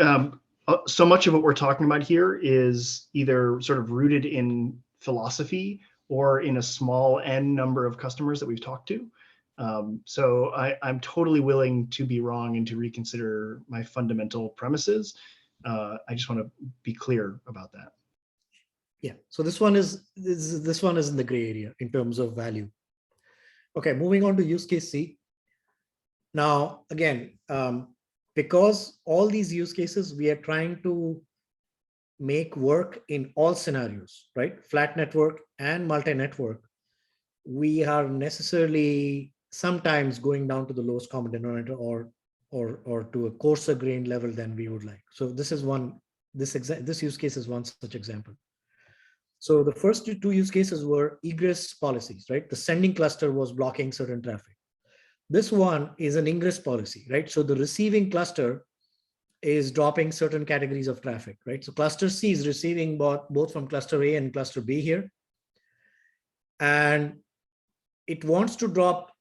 so much of what we're talking about here is either sort of rooted in philosophy or in a small n number of customers that we've talked to. So I'm totally willing to be wrong and to reconsider my fundamental premises. I just want to be clear about that. Yeah, so this one is in the gray area in terms of value. Okay, moving on to use case C. Now, again, because all these use cases, we are trying to make work in all scenarios, right? Flat network and multi-network. We are necessarily sometimes going down to the lowest common denominator or to a coarser grained level than we would like. So this is this use case is one such example. So the first two use cases were egress policies, right? The sending cluster was blocking certain traffic. This one is an ingress policy, right? So the receiving cluster is dropping certain categories of traffic, right? So cluster C is receiving both from cluster A and cluster B here. And it wants to drop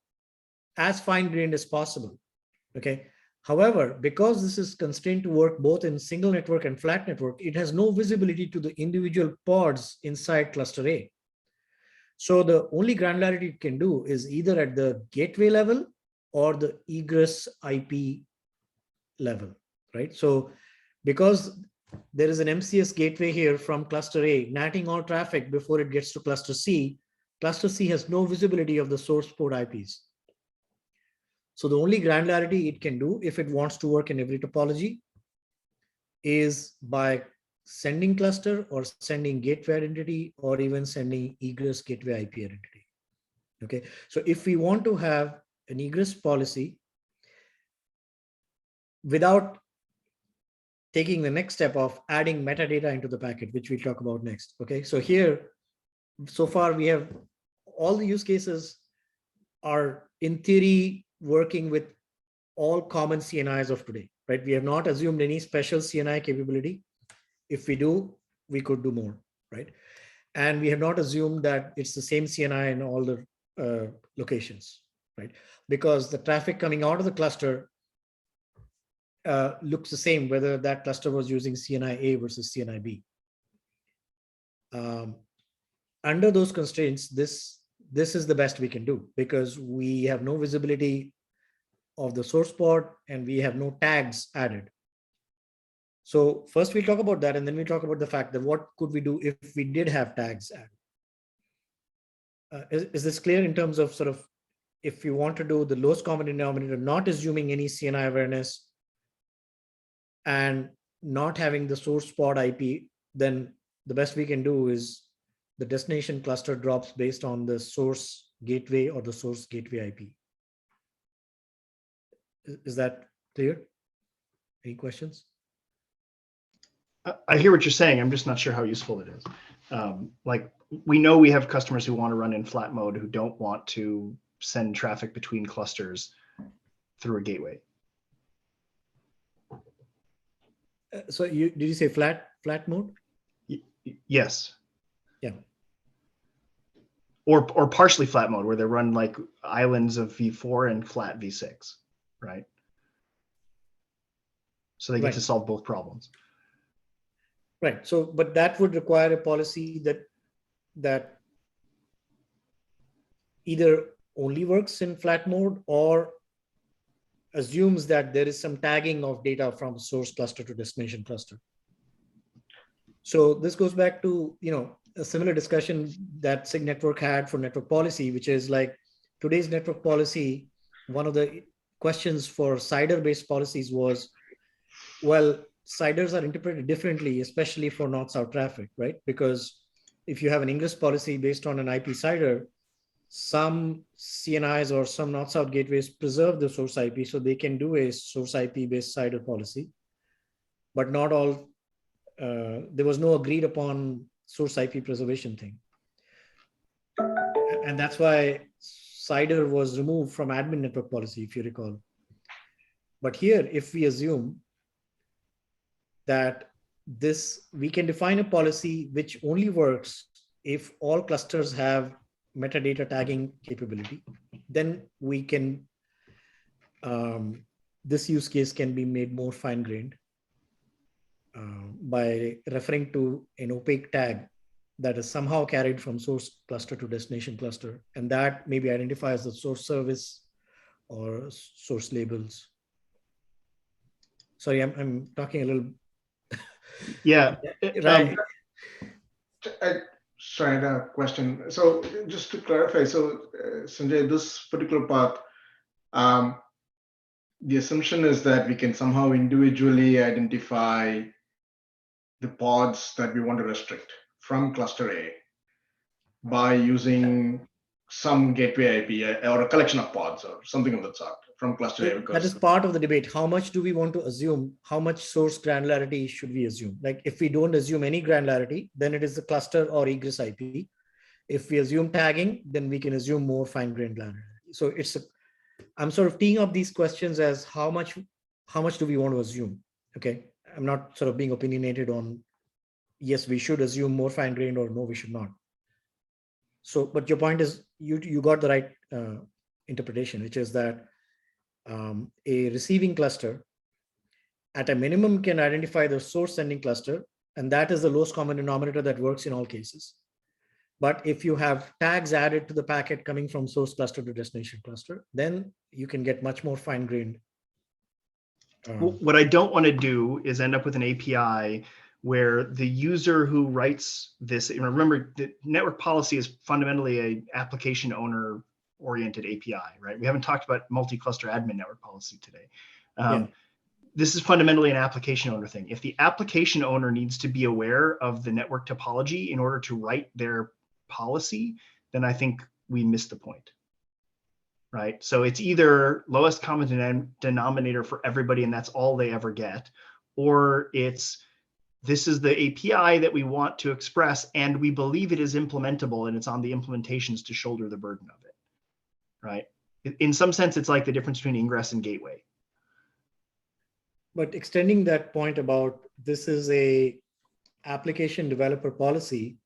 as fine-grained as possible, okay? However, because this is constrained to work both in single network and flat network, it has no visibility to the individual pods inside cluster A. So the only granularity it can do is either at the gateway level or the egress IP level, right? So because there is an MCS gateway here from cluster A, natting all traffic before it gets to cluster C has no visibility of the source port IPs. So the only granularity it can do if it wants to work in every topology is by sending cluster or sending gateway identity or even sending egress gateway IP identity. Okay, so if we want to have an egress policy without taking the next step of adding metadata into the packet, which we'll talk about next. Okay, so here, so far we have all the use cases are in theory working with all common CNIs of today, right? We have not assumed any special CNI capability. If we do, we could do more, right? And we have not assumed that it's the same CNI in all the locations, right? Because the traffic coming out of the cluster looks the same, whether that cluster was using CNI A versus CNI B. Under those constraints, this is the best we can do because we have no visibility of the source pod and we have no tags added. So first we'll talk about that, and then we'll talk about the fact that what could we do if we did have tags added. Is this clear in terms of sort of if you want to do the lowest common denominator, not assuming any CNI awareness and not having the source pod IP, then the best we can do is the destination cluster drops based on the source gateway or the source gateway IP. Is that clear? Any questions? I hear what you're saying. I'm just not sure how useful it is. Like we know we have customers who want to run in flat mode who don't want to send traffic between clusters through a gateway. So did you say flat mode? Yes. Yeah. Or partially flat mode where they run like islands of V4 and flat V6, right? So they get to solve both problems. Right. So, but that would require a policy that either only works in flat mode or assumes that there is some tagging of data from source cluster to destination cluster. So this goes back to, a similar discussion that SIG network had for network policy, which is like today's network policy. One of the questions for CIDR-based policies was, well, CIDRs are interpreted differently, especially for north-south traffic, right? Because if you have an ingress policy based on an IP CIDR, some CNIs or some north-south gateways preserve the source IP, so they can do a source IP-based CIDR policy, but not all. There was no agreed upon source IP preservation thing. And that's why CIDR was removed from admin network policy, if you recall. But here, if we assume that we can define a policy which only works if all clusters have metadata tagging capability, then we can, this use case can be made more fine-grained by referring to an opaque tag that is somehow carried from source cluster to destination cluster. And that maybe identifies the source service or source labels. Sorry, I'm talking a little. Yeah. Right. Sorry, I had a question. So just to clarify, so Sanjay, this particular part, the assumption is that we can somehow individually identify the pods that we want to restrict from cluster A by using some gateway IP or a collection of pods or something of that sort from cluster A. That is part of the debate. How much do we want to assume? How much source granularity should we assume? Like if we don't assume any granularity, then it is the cluster or egress IP. If we assume tagging, then we can assume more fine-grained granularity. So I'm sort of teeing up these questions as how much do we want to assume? Okay, I'm not sort of being opinionated on yes, we should assume more fine-grained or no, we should not. So, but your point is you got the right interpretation, which is that a receiving cluster at a minimum can identify the source sending cluster, and that is the lowest common denominator that works in all cases. But if you have tags added to the packet coming from source cluster to destination cluster, then you can get much more fine-grained. What I don't want to do is end up with an API where the user who writes this, remember the network policy is fundamentally a application owner oriented API, right? We haven't talked about multi-cluster admin network policy today. Yeah. This is fundamentally an application owner thing. If the application owner needs to be aware of the network topology in order to write their policy, then I think we missed the point, right? So it's either lowest common denominator for everybody and that's all they ever get, or it's this is the API that we want to express and we believe it is implementable and it's on the implementations to shoulder the burden of it, right? In some sense, it's like the difference between ingress and gateway. But extending that point about this is a application developer policy,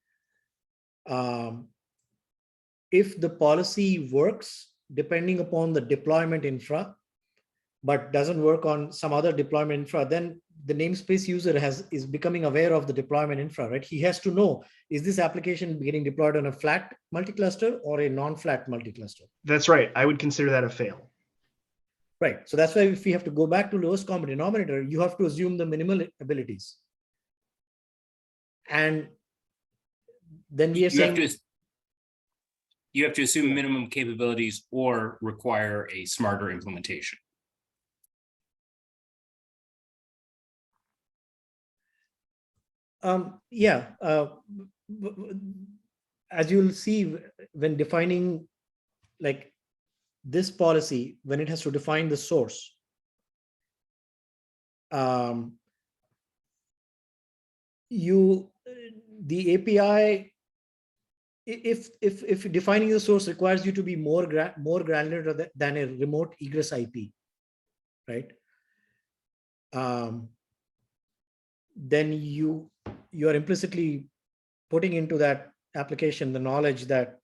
if the policy works depending upon the deployment infra, but doesn't work on some other deployment infra, then the namespace user is becoming aware of the deployment infra, right? He has to know, is this application getting deployed on a flat multi-cluster or a non-flat multi-cluster? That's right. I would consider that a fail. Right. So that's why if we have to go back to lowest common denominator, you have to assume the minimal abilities. And then we are saying you have to assume minimum capabilities or require a smarter implementation. Yeah. As you'll see when defining like this policy, when it has to define the source, the API, if defining the source requires you to be more granular than a remote egress IP, right? Then you are implicitly putting into that application the knowledge that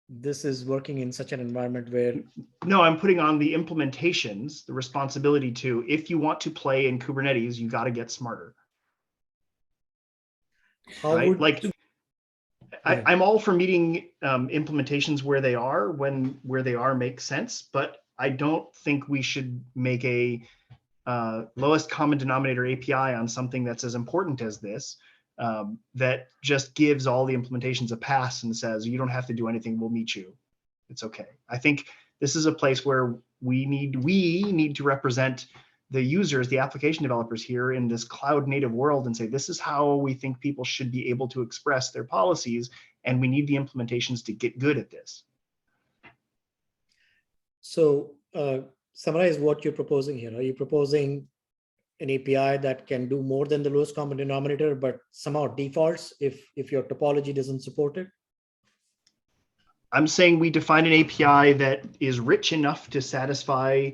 this is working in such an environment where. No, I'm putting on the implementations, the responsibility to, if you want to play in Kubernetes, you got to get smarter. Right? I'm all for meeting implementations where they are, when where they are makes sense, but I don't think we should make a lowest common denominator API on something that's as important as this, that just gives all the implementations a pass and says, you don't have to do anything, we'll meet you. It's okay. I think this is a place where we need to represent the users, the application developers here in this cloud native world and say, this is how we think people should be able to express their policies. And we need the implementations to get good at this. So summarize what you're proposing here. Are you proposing an API that can do more than the lowest common denominator, but somehow defaults if your topology doesn't support it? I'm saying we define an API that is rich enough to satisfy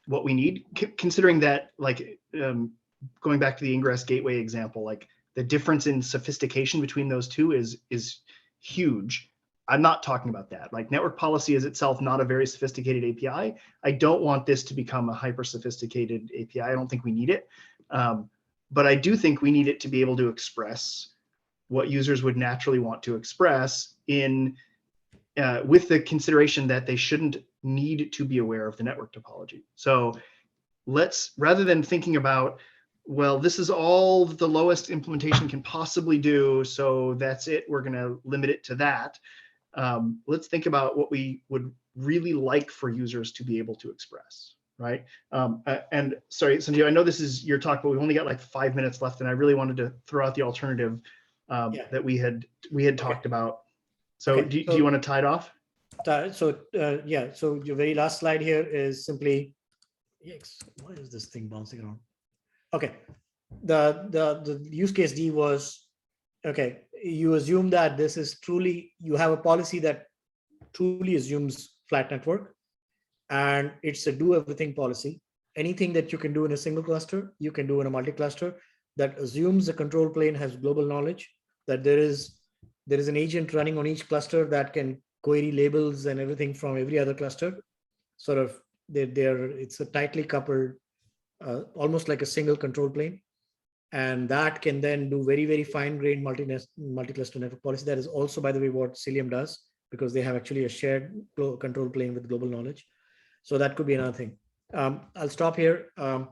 what we need, considering that, like, going back to the ingress gateway example, like the difference in sophistication between those two is huge. I'm not talking about that. Like, network policy is itself not a very sophisticated API. I don't want this to become a hyper sophisticated API. I don't think we need it. But I do think we need it to be able to express what users would naturally want to express in with the consideration that they shouldn't need to be aware of the network topology. So let's, rather than thinking about, well, this is all the lowest implementation can possibly do, so that's it, we're going to limit it to that. Let's think about what we would really like for users to be able to express, right? And sorry, Sanjeev, I know this is your talk, but we've only got like 5 minutes left, and I really wanted to throw out the alternative that we had talked about. So do you want to tie it off? Yeah, so your very last slide here is simply, why is this thing bouncing around? Okay, the use case D was, okay, you assume that this is truly, you have a policy that truly assumes flat network, and it's a do everything policy. Anything that you can do in a single cluster, you can do in a multi-cluster, that assumes the control plane has global knowledge, that there is an agent running on each cluster that can query labels and everything from every other cluster. Sort of, it's a tightly coupled, almost like a single control plane. And that can then do very, very fine-grained multi-cluster network policy. That is also, by the way, what Cilium does, because they have actually a shared control plane with global knowledge. So that could be another thing. I'll stop here. Sorry,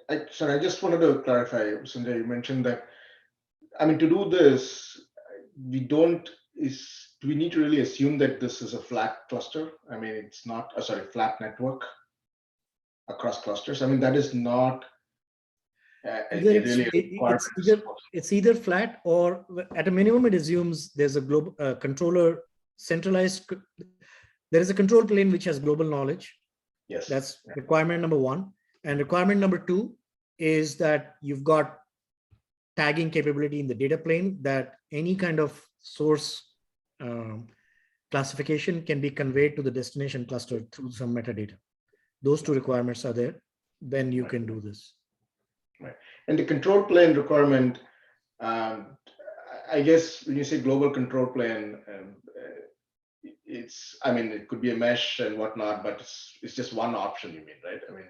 I just wanted to clarify, Sanjay, you mentioned that, I mean, to do this, we don't, do we need to really assume that this is a flat cluster? I mean, it's not, sorry, flat network across clusters. I mean, that is not Either it's, really a requirement. it's either flat, or at a minimum, it assumes there's a global controller centralized. There is a control plane which has global knowledge. Yes. That's requirement number one. And requirement number two is that you've got tagging capability in the data plane, that any kind of source classification can be conveyed to the destination cluster through some metadata. Those two requirements are there. Then you can do this. Right. And the control plane requirement, I guess when you say global control plane, it's, I mean, it could be a mesh and whatnot, but it's just one option, you mean, right? I mean,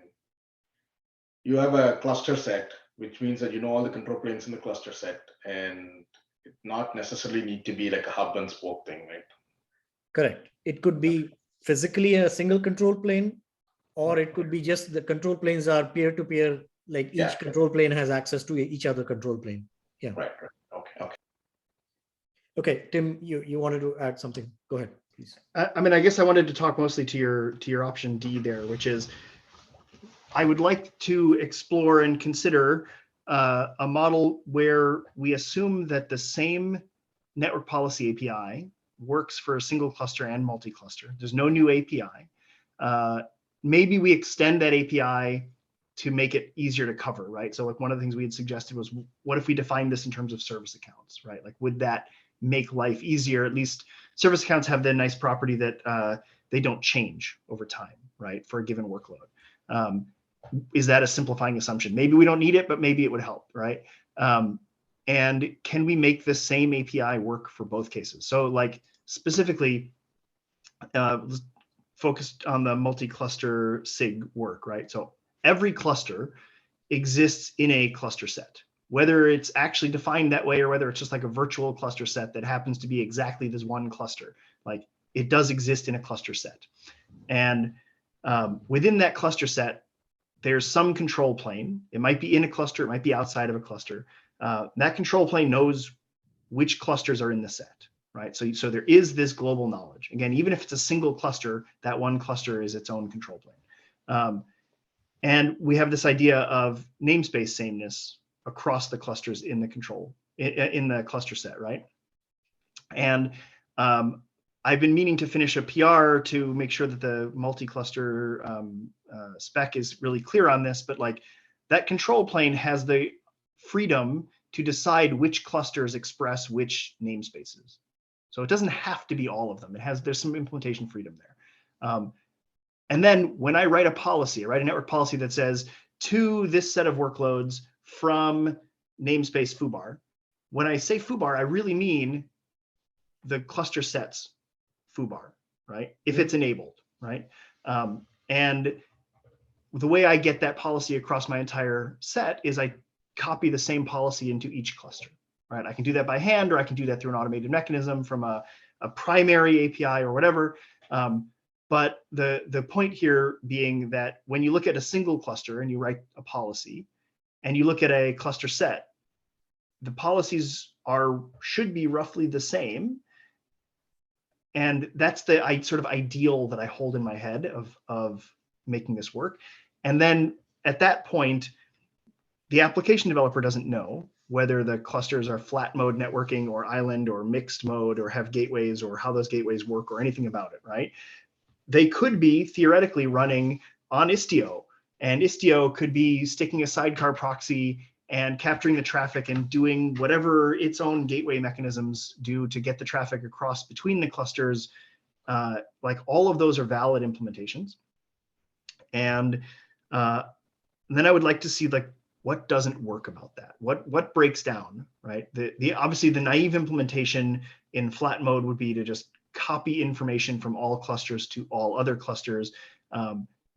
you have a cluster set, which means that you know all the control planes in the cluster set, and it not necessarily need to be like a hub and spoke thing, right? Correct. It could be physically a single control plane, or it could be just the control planes are peer-to-peer, like each control plane has access to each other control plane. Yeah. Right. Okay. Okay, Tim, you wanted to add something. Go ahead, please. I mean, I guess I wanted to talk mostly to your option D there, which is I would like to explore and consider a model where we assume that the same network policy API works for a single cluster and multi-cluster. There's no new API. Maybe we extend that API to make it easier to cover, right? So like one of the things we had suggested was, what if we define this in terms of service accounts, right? Like, would that make life easier? At least service accounts have the nice property that they don't change over time, right? For a given workload. Is that a simplifying assumption? Maybe we don't need it, but maybe it would help, right? And can we make the same API work for both cases? So like specifically focused on the multi-cluster SIG work, right? So every cluster exists in a cluster set, whether it's actually defined that way or whether it's just like a virtual cluster set that happens to be exactly this one cluster. Like, it does exist in a cluster set. And within that cluster set, there's some control plane. It might be in a cluster, it might be outside of a cluster. That control plane knows which clusters are in the set, right? So there is this global knowledge. Again, even if it's a single cluster, that one cluster is its own control plane. And we have this idea of namespace sameness across the clusters in the control, in the cluster set, right? And I've been meaning to finish a PR to make sure that the multi-cluster spec is really clear on this, but like that control plane has the freedom to decide which clusters express which namespaces. So it doesn't have to be all of them. There's some implementation freedom there. And then when I write a policy, I write a network policy that says to this set of workloads from namespace foobar. When I say foobar, I really mean the cluster sets foobar, right? If it's enabled, right? And the way I get that policy across my entire set is I copy the same policy into each cluster, right? I can do that by hand, or I can do that through an automated mechanism from a primary API or whatever. But the point here being that when you look at a single cluster and you write a policy, and you look at a cluster set, the policies should be roughly the same. And that's the sort of ideal that I hold in my head of making this work. And then at that point, the application developer doesn't know whether the clusters are flat mode networking or island or mixed mode or have gateways or how those gateways work or anything about it, right? They could be theoretically running on Istio, and Istio could be sticking a sidecar proxy and capturing the traffic and doing whatever its own gateway mechanisms do to get the traffic across between the clusters. Like all of those are valid implementations. And then I would like to see like what doesn't work about that. What breaks down, right? Obviously the naive implementation in flat mode would be to just copy information from all clusters to all other clusters.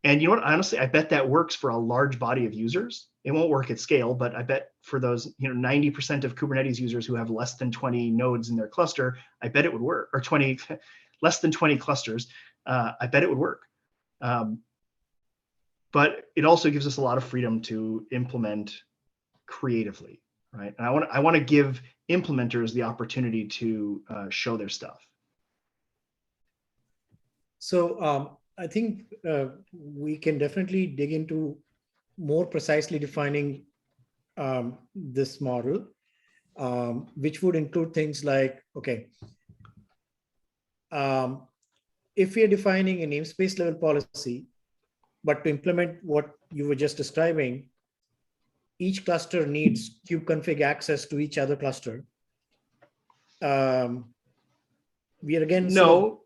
And you know what, honestly, I bet that works for a large body of users. It won't work at scale, but I bet for those 90% of Kubernetes users who have less than 20 nodes in their cluster, I bet it would work, or less than 20 clusters, I bet it would work. But it also gives us a lot of freedom to implement creatively, right? And I want to give implementers the opportunity to show their stuff. So I think we can definitely dig into more precisely defining this model, which would include things like, okay, if we are defining a namespace level policy, but to implement what you were just describing, each cluster needs kubeconfig access to each other cluster. We are again No,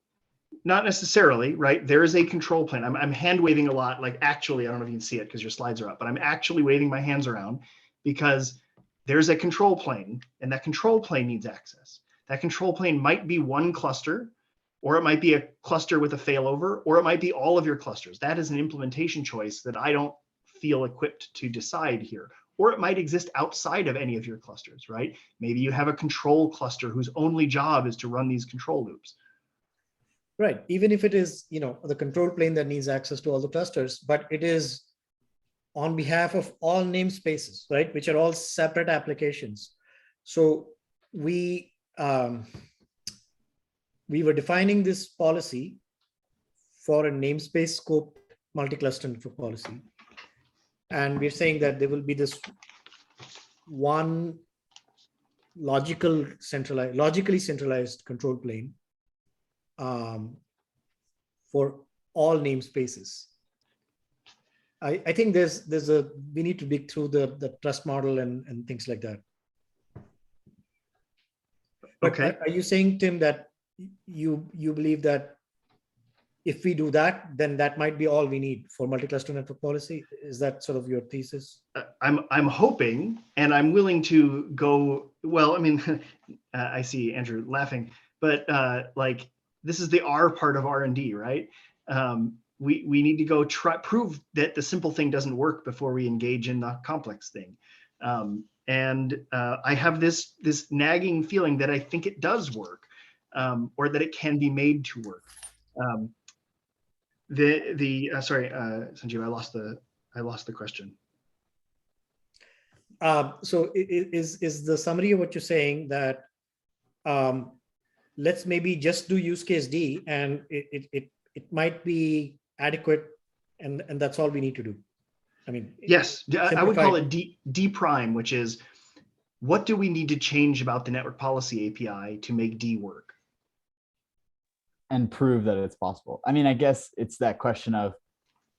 not necessarily, right? There is a control plane. I'm hand waving a lot. Like actually, I don't know if you can see it because your slides are up, but I'm actually waving my hands around because there's a control plane, and that control plane needs access. That control plane might be one cluster, or it might be a cluster with a failover, or it might be all of your clusters. That is an implementation choice that I don't feel equipped to decide here. Or it might exist outside of any of your clusters, right? Maybe you have a control cluster whose only job is to run these control loops. right. Even if it is, the control plane that needs access to all the clusters, but it is on behalf of all namespaces, right? Which are all separate applications. So we were defining this policy for a namespace scope multi-cluster network policy. And we're saying that there will be this one logically centralized control plane for all namespaces. I think we need to dig through the trust model and things like that. But Okay. are you saying, Tim, that you believe that if we do that, then that might be all we need for multi-cluster network policy? Is that sort of your thesis? I'm hoping, and I'm willing to go, well, I mean, I see Andrew laughing, but like this is the R part of R&D, right? We need to go prove that the simple thing doesn't work before we engage in the complex thing. And I have this nagging feeling that I think it does work, or that it can be made to work. Sorry, Sanjeev, I lost the question. So is the summary of what you're saying that let's maybe just do use case D, and it might be adequate, and that's all we need to do? I mean, yes, I would call it D prime, which is what do we need to change about the network policy API to make D work? And prove that it's possible. I mean, I guess it's that question of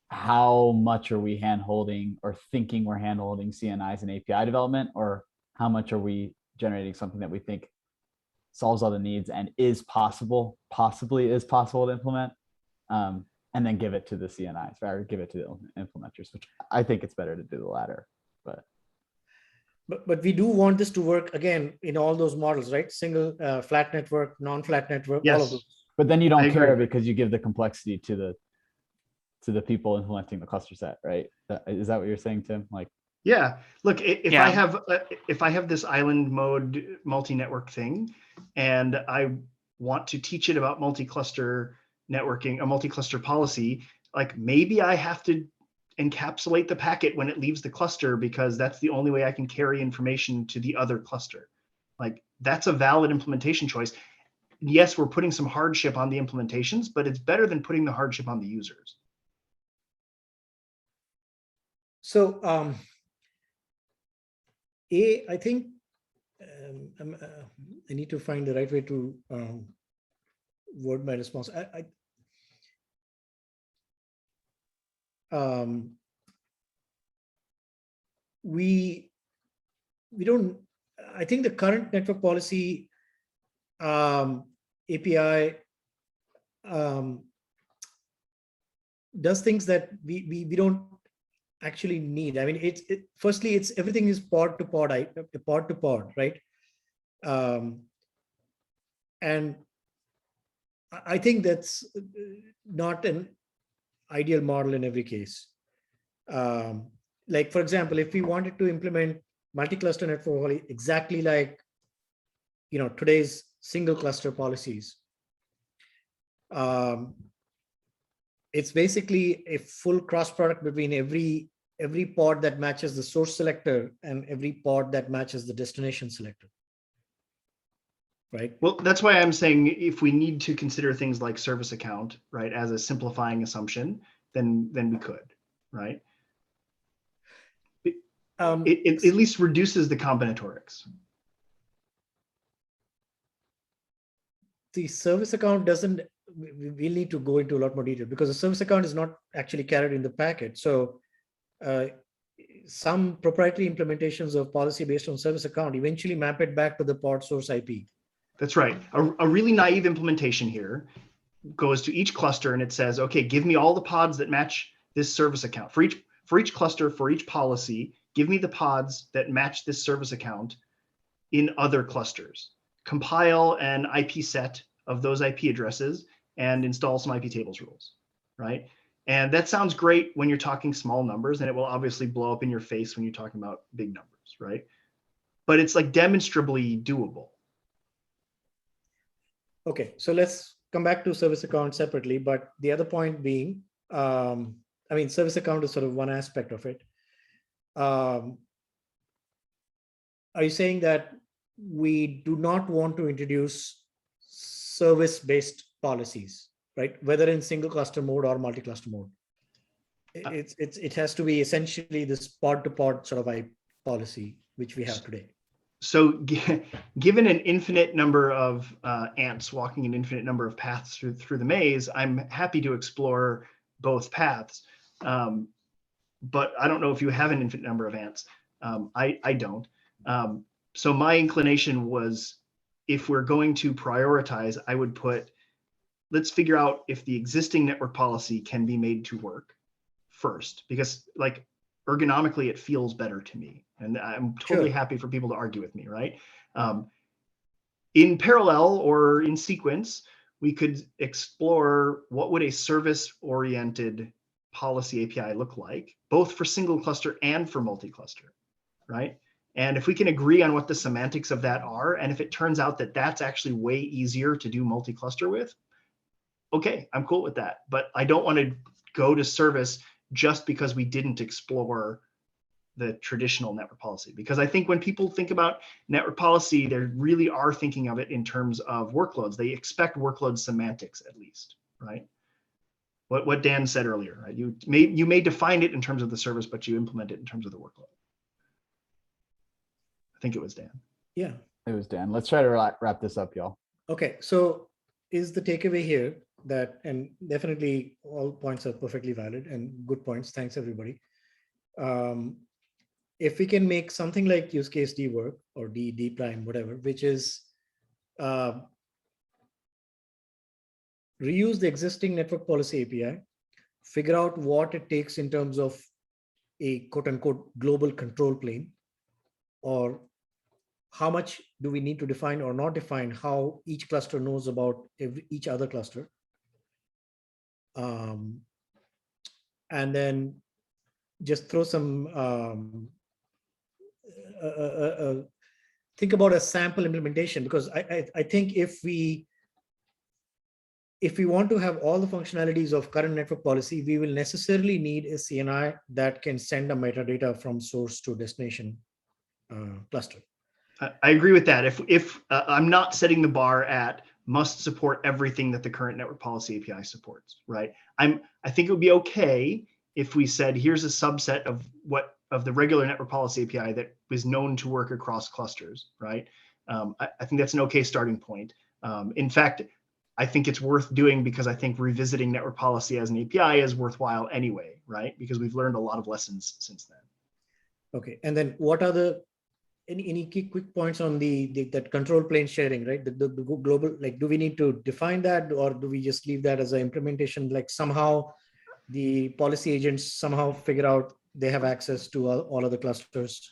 how much are we hand-holding or thinking we're hand-holding CNIs and API development, or how much are we generating something that we think solves all the needs and possibly is possible to implement, and then give it to the CNIs, right? Or give it to the implementers, which I think it's better to do the latter. But we do want this to work again in all those models, right? Single, flat network, non-flat network, yes. all of those. But then you don't care because you give the complexity to the people implementing the cluster set, right? Is that what you're saying, Tim? Like, yeah, look, if I have this island mode multi-network thing, and I want to teach it about multi-cluster networking, a multi-cluster policy, like maybe I have to encapsulate the packet when it leaves the cluster because that's the only way I can carry information to the other cluster. Like that's a valid implementation choice. Yes, we're putting some hardship on the implementations, but it's better than putting the hardship on the users. So I think I need to find the right way to word my response. We don't, I think the current network policy API does things that we don't actually need. I mean, firstly, everything is pod to pod, right? And I think that's not an ideal model in every case. Like, for example, if we wanted to implement multi-cluster network exactly like today's single cluster policies, it's basically a full cross product between every every pod that matches the source selector and every pod that matches the destination selector. Right? Well, that's why I'm saying if we need to consider things like service account, right, as a simplifying assumption, then we could, right? It at least reduces the combinatorics. The service account doesn't, we'll need to go into a lot more detail because the service account is not actually carried in the packet. So some proprietary implementations of policy based on service account eventually map it back to the pod source IP. That's right. A really naive implementation here goes to each cluster and it says, okay, give me all the pods that match this service account. For each cluster, for each policy, give me the pods that match this service account in other clusters. Compile an IP set of those IP addresses and install some IP tables rules, right? And that sounds great when you're talking small numbers, and it will obviously blow up in your face when you're talking about big numbers, right? But it's like demonstrably doable. Okay, so let's come back to service account separately, but the other point being, I mean, service account is sort of one aspect of it. Are you saying that we do not want to introduce service-based policies, right? Whether in single cluster mode or multi-cluster mode. It has to be essentially this pod-to-pod sort of IP policy, which we have today. So given an infinite number of ants walking an infinite number of paths through the maze, I'm happy to explore both paths. But I don't know if you have an infinite number of ants. I don't. So my inclination was, if we're going to prioritize, I would put, let's figure out if the existing network policy can be made to work first, because like ergonomically, it feels better to me. And I'm totally happy for people to argue with me, right? In parallel or in sequence, we could explore what would a service-oriented policy API look like, both for single cluster and for multi-cluster, right? And if we can agree on what the semantics of that are, and if it turns out that that's actually way easier to do multi-cluster with, okay, I'm cool with that. But I don't want to go to service just because we didn't explore the traditional network policy. Because I think when people think about network policy, they really are thinking of it in terms of workloads. They expect workload semantics at least, right? What Dan said earlier, right? You may define it in terms of the service, but you implement it in terms of the workload. I think it was Dan. Yeah. It was Dan. Let's try to wrap this up, y'all. Okay, so is the takeaway here that, and definitely all points are perfectly valid and good points. Thanks, everybody. If we can make something like use case D work or D prime, whatever, which is reuse the existing network policy API, figure out what it takes in terms of a quote unquote global control plane, or how much do we need to define or not define how each cluster knows about each other cluster. And then just throw some, think about a sample implementation, because I think if we want to have all the functionalities of current network policy, we will necessarily need a CNI that can send a metadata from source to destination cluster. I agree with that. If I'm not setting the bar at must support everything that the current network policy API supports, right? I think it would be okay if we said, here's a subset of the regular network policy API that is known to work across clusters, right? I think that's an okay starting point. In fact, I think it's worth doing because I think revisiting network policy as an API is worthwhile anyway, right? Because we've learned a lot of lessons since then. Okay, and then what are the any key quick points on that control plane sharing, right? The global, like, do we need to define that, or do we just leave that as an implementation? Like somehow the policy agents somehow figure out they have access to all of the clusters.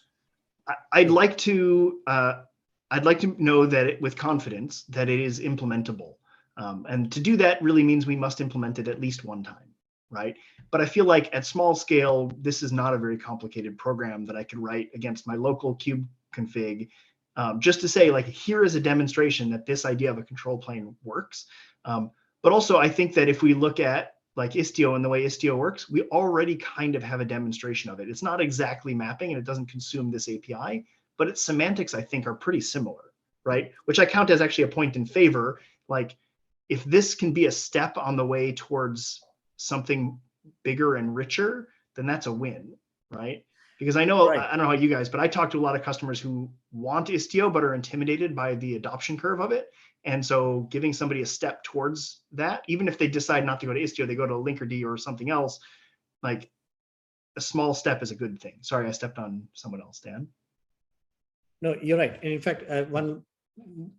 I'd like to know that with confidence that it is implementable. And to do that really means we must implement it at least one time, right? But I feel like at small scale, this is not a very complicated program that I could write against my local kube config, just to say, like, here is a demonstration that this idea of a control plane works. But also, I think that if we look at like Istio and the way Istio works, we already kind of have a demonstration of it. It's not exactly mapping and it doesn't consume this API, but its semantics, I think, are pretty similar, right? Which I count as actually a point in favor. Like, if this can be a step on the way towards something bigger and richer, then that's a win, right? Because I know, Right. I don't know how you guys, but I talk to a lot of customers who want Istio but are intimidated by the adoption curve of it. And so giving somebody a step towards that, even if they decide not to go to Istio, they go to Linkerd or something else, like a small step is a good thing. Sorry, I stepped on someone else, Dan. No, you're right. And in fact, one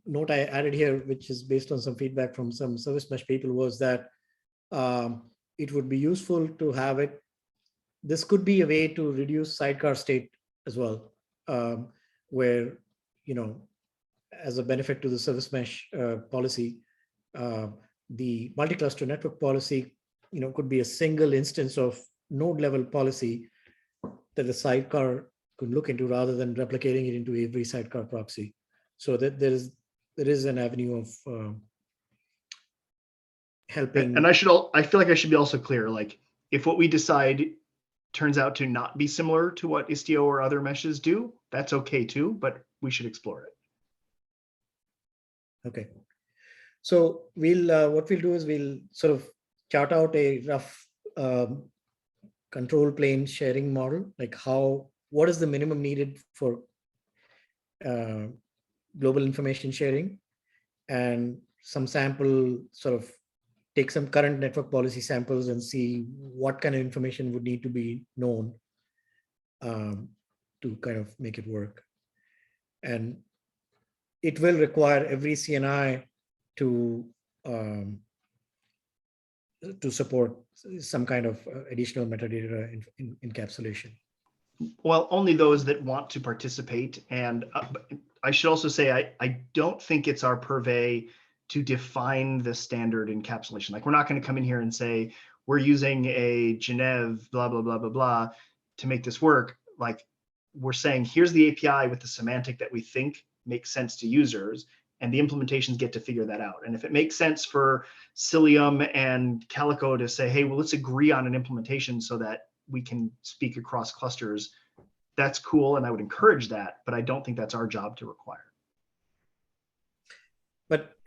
note I added here, which is based on some feedback from some service mesh people, was that it would be useful to have it. This could be a way to reduce sidecar state as well, where, you know, as a benefit to the service mesh policy, the multi-cluster network policy, you know, could be a single instance of node level policy that the sidecar could look into rather than replicating it into every sidecar proxy. So that there is an avenue of helping. And I feel like I should be also clear, like if what we decide turns out to not be similar to what Istio or other meshes do, that's okay too, but we should explore it. Okay. So we'll what we'll do is we'll sort of chart out a rough control plane sharing model, like what is the minimum needed for global information sharing, and some sample, sort of take some current network policy samples and see what kind of information would need to be known to kind of make it work. And it will require every CNI to support some kind of additional metadata encapsulation. Well, only those that want to participate. And I should also say, I don't think it's our purvey to define the standard encapsulation. Like, we're not going to come in here and say, we're using a Genève, blah, blah, blah, blah, blah, to make this work. Like, we're saying, here's the API with the semantic that we think makes sense to users, and the implementations get to figure that out. And if it makes sense for Cilium and Calico to say, hey, well, let's agree on an implementation so that we can speak across clusters, that's cool, and I would encourage that, but I don't think that's our job to require. But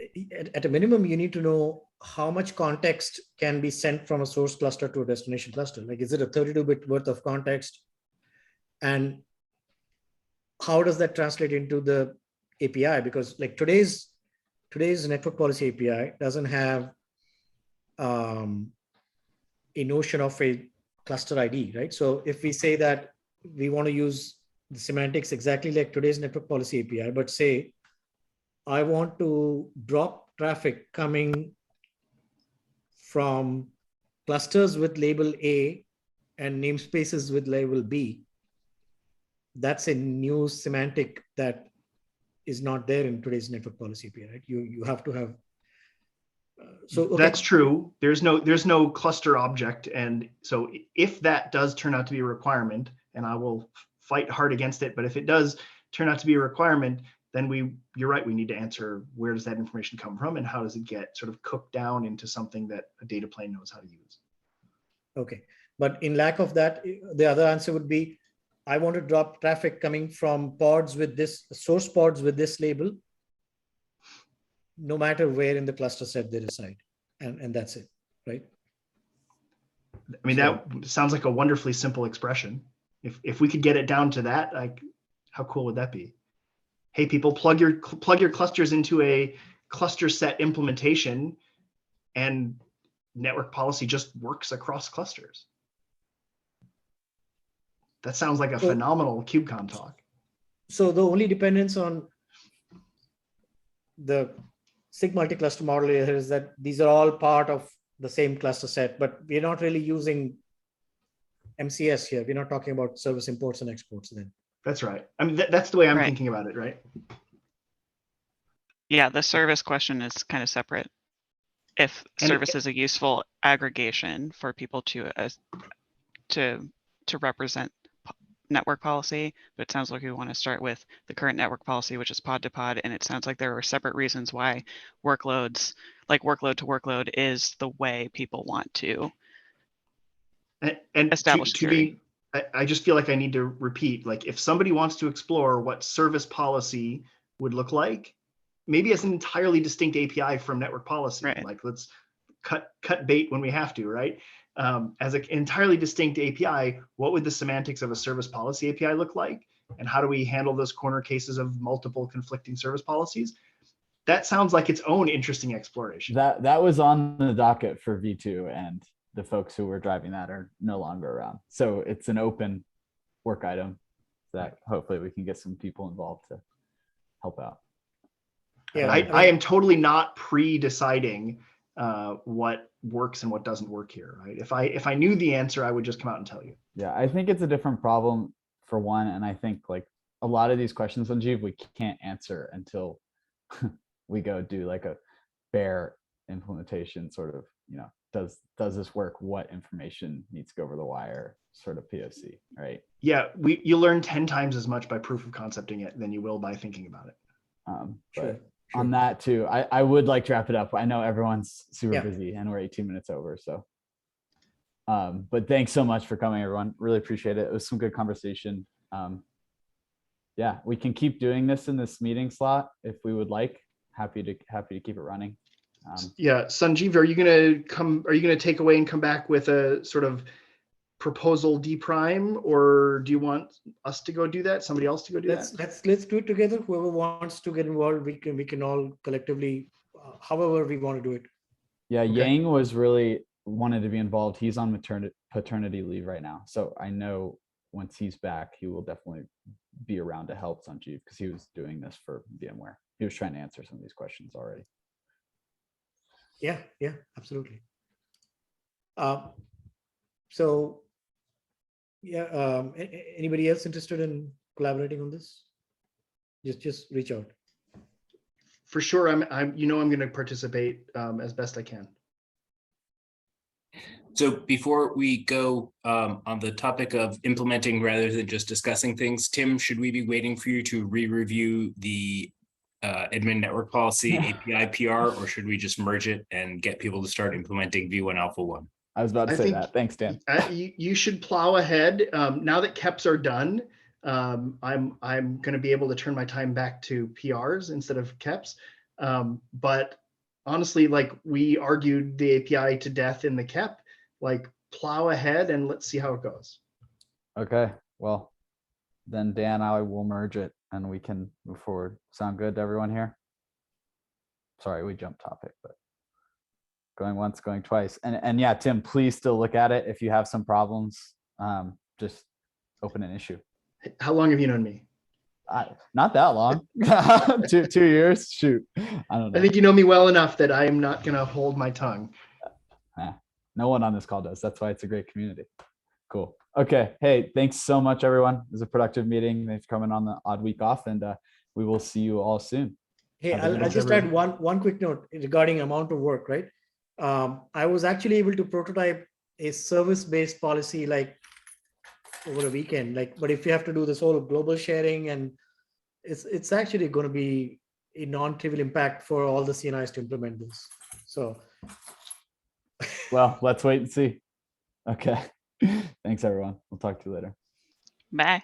at a minimum, you need to know how much context can be sent from a source cluster to a destination cluster. Like, is it a 32-bit worth of context? And how does that translate into the API? Because like today's network policy API doesn't have a notion of a cluster ID, right? So if we say that we want to use the semantics exactly like today's network policy API, but say, I want to drop traffic coming from clusters with label A and namespaces with label B, that's a new semantic that is not there in today's network policy API, right? You have to have. So okay. That's true. There's no cluster object, and so if that does turn out to be a requirement, and I will fight hard against it, but if it does turn out to be a requirement, then you're right, we need to answer, where does that information come from and how does it get sort of cooked down into something that a data plane knows how to use. Okay, but in lack of that, the other answer would be, I want to drop traffic coming from pods with this, source pods with this label, no matter where in the cluster set they reside, and that's it, right? I mean, that sounds like a wonderfully simple expression. If we could get it down to that, like, how cool would that be? Hey, people, plug your clusters into a cluster set implementation, and network policy just works across clusters. That sounds like a phenomenal KubeCon talk. So the only dependence on the SIG multi-cluster model here is that these are all part of the same cluster set, but we're not really using MCS here. We're not talking about service imports and exports then. That's right. I mean, that's the way I'm Right. thinking about it, right? Yeah, the service question is kind of separate. If And service is a useful aggregation for people to represent network policy, but it sounds like we want to start with the current network policy, which is pod to pod, and it sounds like there are separate reasons why workloads, like workload to workload, is the way people want to And Establish to be, I just feel like I need to repeat, like if somebody wants to explore what service policy would look like, maybe as an entirely distinct API from network policy, Right. like let's cut bait when we have to, right? As an entirely distinct API, what would the semantics of a service policy API look like? And how do we handle those corner cases of multiple conflicting service policies? That sounds like its own interesting exploration. That was on the docket for V2, and the folks who were driving that are no longer around. So it's an open work item that hopefully we can get some people involved to help out. Yeah, I am totally not pre-deciding what works and what doesn't work here, right? If I knew the answer, I would just come out and tell you. Yeah, I think it's a different problem for one. And I think like a lot of these questions, Sanjeev, we can't answer until we go do like a bare implementation sort of, does this work? What information needs to go over the wire sort of POC, right? Yeah, you learn 10 times as much by proof of concepting it than you will by thinking about it. But on that too, I would like to wrap it up. I know everyone's super Yeah. busy and we're 18 minutes over. So, but thanks so much for coming, everyone. Really appreciate it. It was some good conversation. Yeah, we can keep doing this in this meeting slot if we would like. Happy to keep it running. Yeah, Sanjeev, are you gonna take away and come back with a sort of proposal D prime, or do you want us to go do that? Somebody else to go do that? Let's do it together. Whoever wants to get involved, we can all collectively, however we want to do it. Yeah, Okay. Yang was really wanted to be involved. He's on paternity leave right now. So I know once he's back, he will definitely be around to help Sanjeev because he was doing this for VMware. He was trying to answer some of these questions already. Yeah, absolutely. So, yeah, anybody else interested in collaborating on this? Just reach out. For sure, I'm going to participate as best I can. So before we go on the topic of implementing rather than just discussing things, Tim, should we be waiting for you to re-review the admin network policy API PR, or should we just merge it and get people to start implementing V1 Alpha 1? I was about to I say think- that. Thanks, Dan. You should plow ahead. Now that KEPs are done, I'm going to be able to turn my time back to PRs instead of KEPs. But honestly, like we argued the API to death in the KEP, like plow ahead and let's see how it goes. Okay, well, then Dan, I will merge it and we can move forward. Sound good to everyone here? Sorry, we jumped topic, but going once, going twice. And yeah, Tim, please still look at it. If you have some problems, just open an issue. How long have you known me? Not that long. 2 years. Shoot. I don't know. I think you know me well enough that I am not going to hold my tongue. No one on this call does. That's why it's a great community. Cool. Okay. Hey, thanks so much, everyone. It was a productive meeting. Thanks for coming on the odd week off, and we will see you all soon. Hey, Have a good I'll just everyone. add one quick note regarding amount of work, right? I was actually able to prototype a service-based policy like over a weekend. But if you have to do this whole global sharing, and it's actually going to be a non-trivial impact for all the CNIs to implement this. So, Well, let's wait and see. Okay. Thanks, everyone. We'll talk to you later. Bye.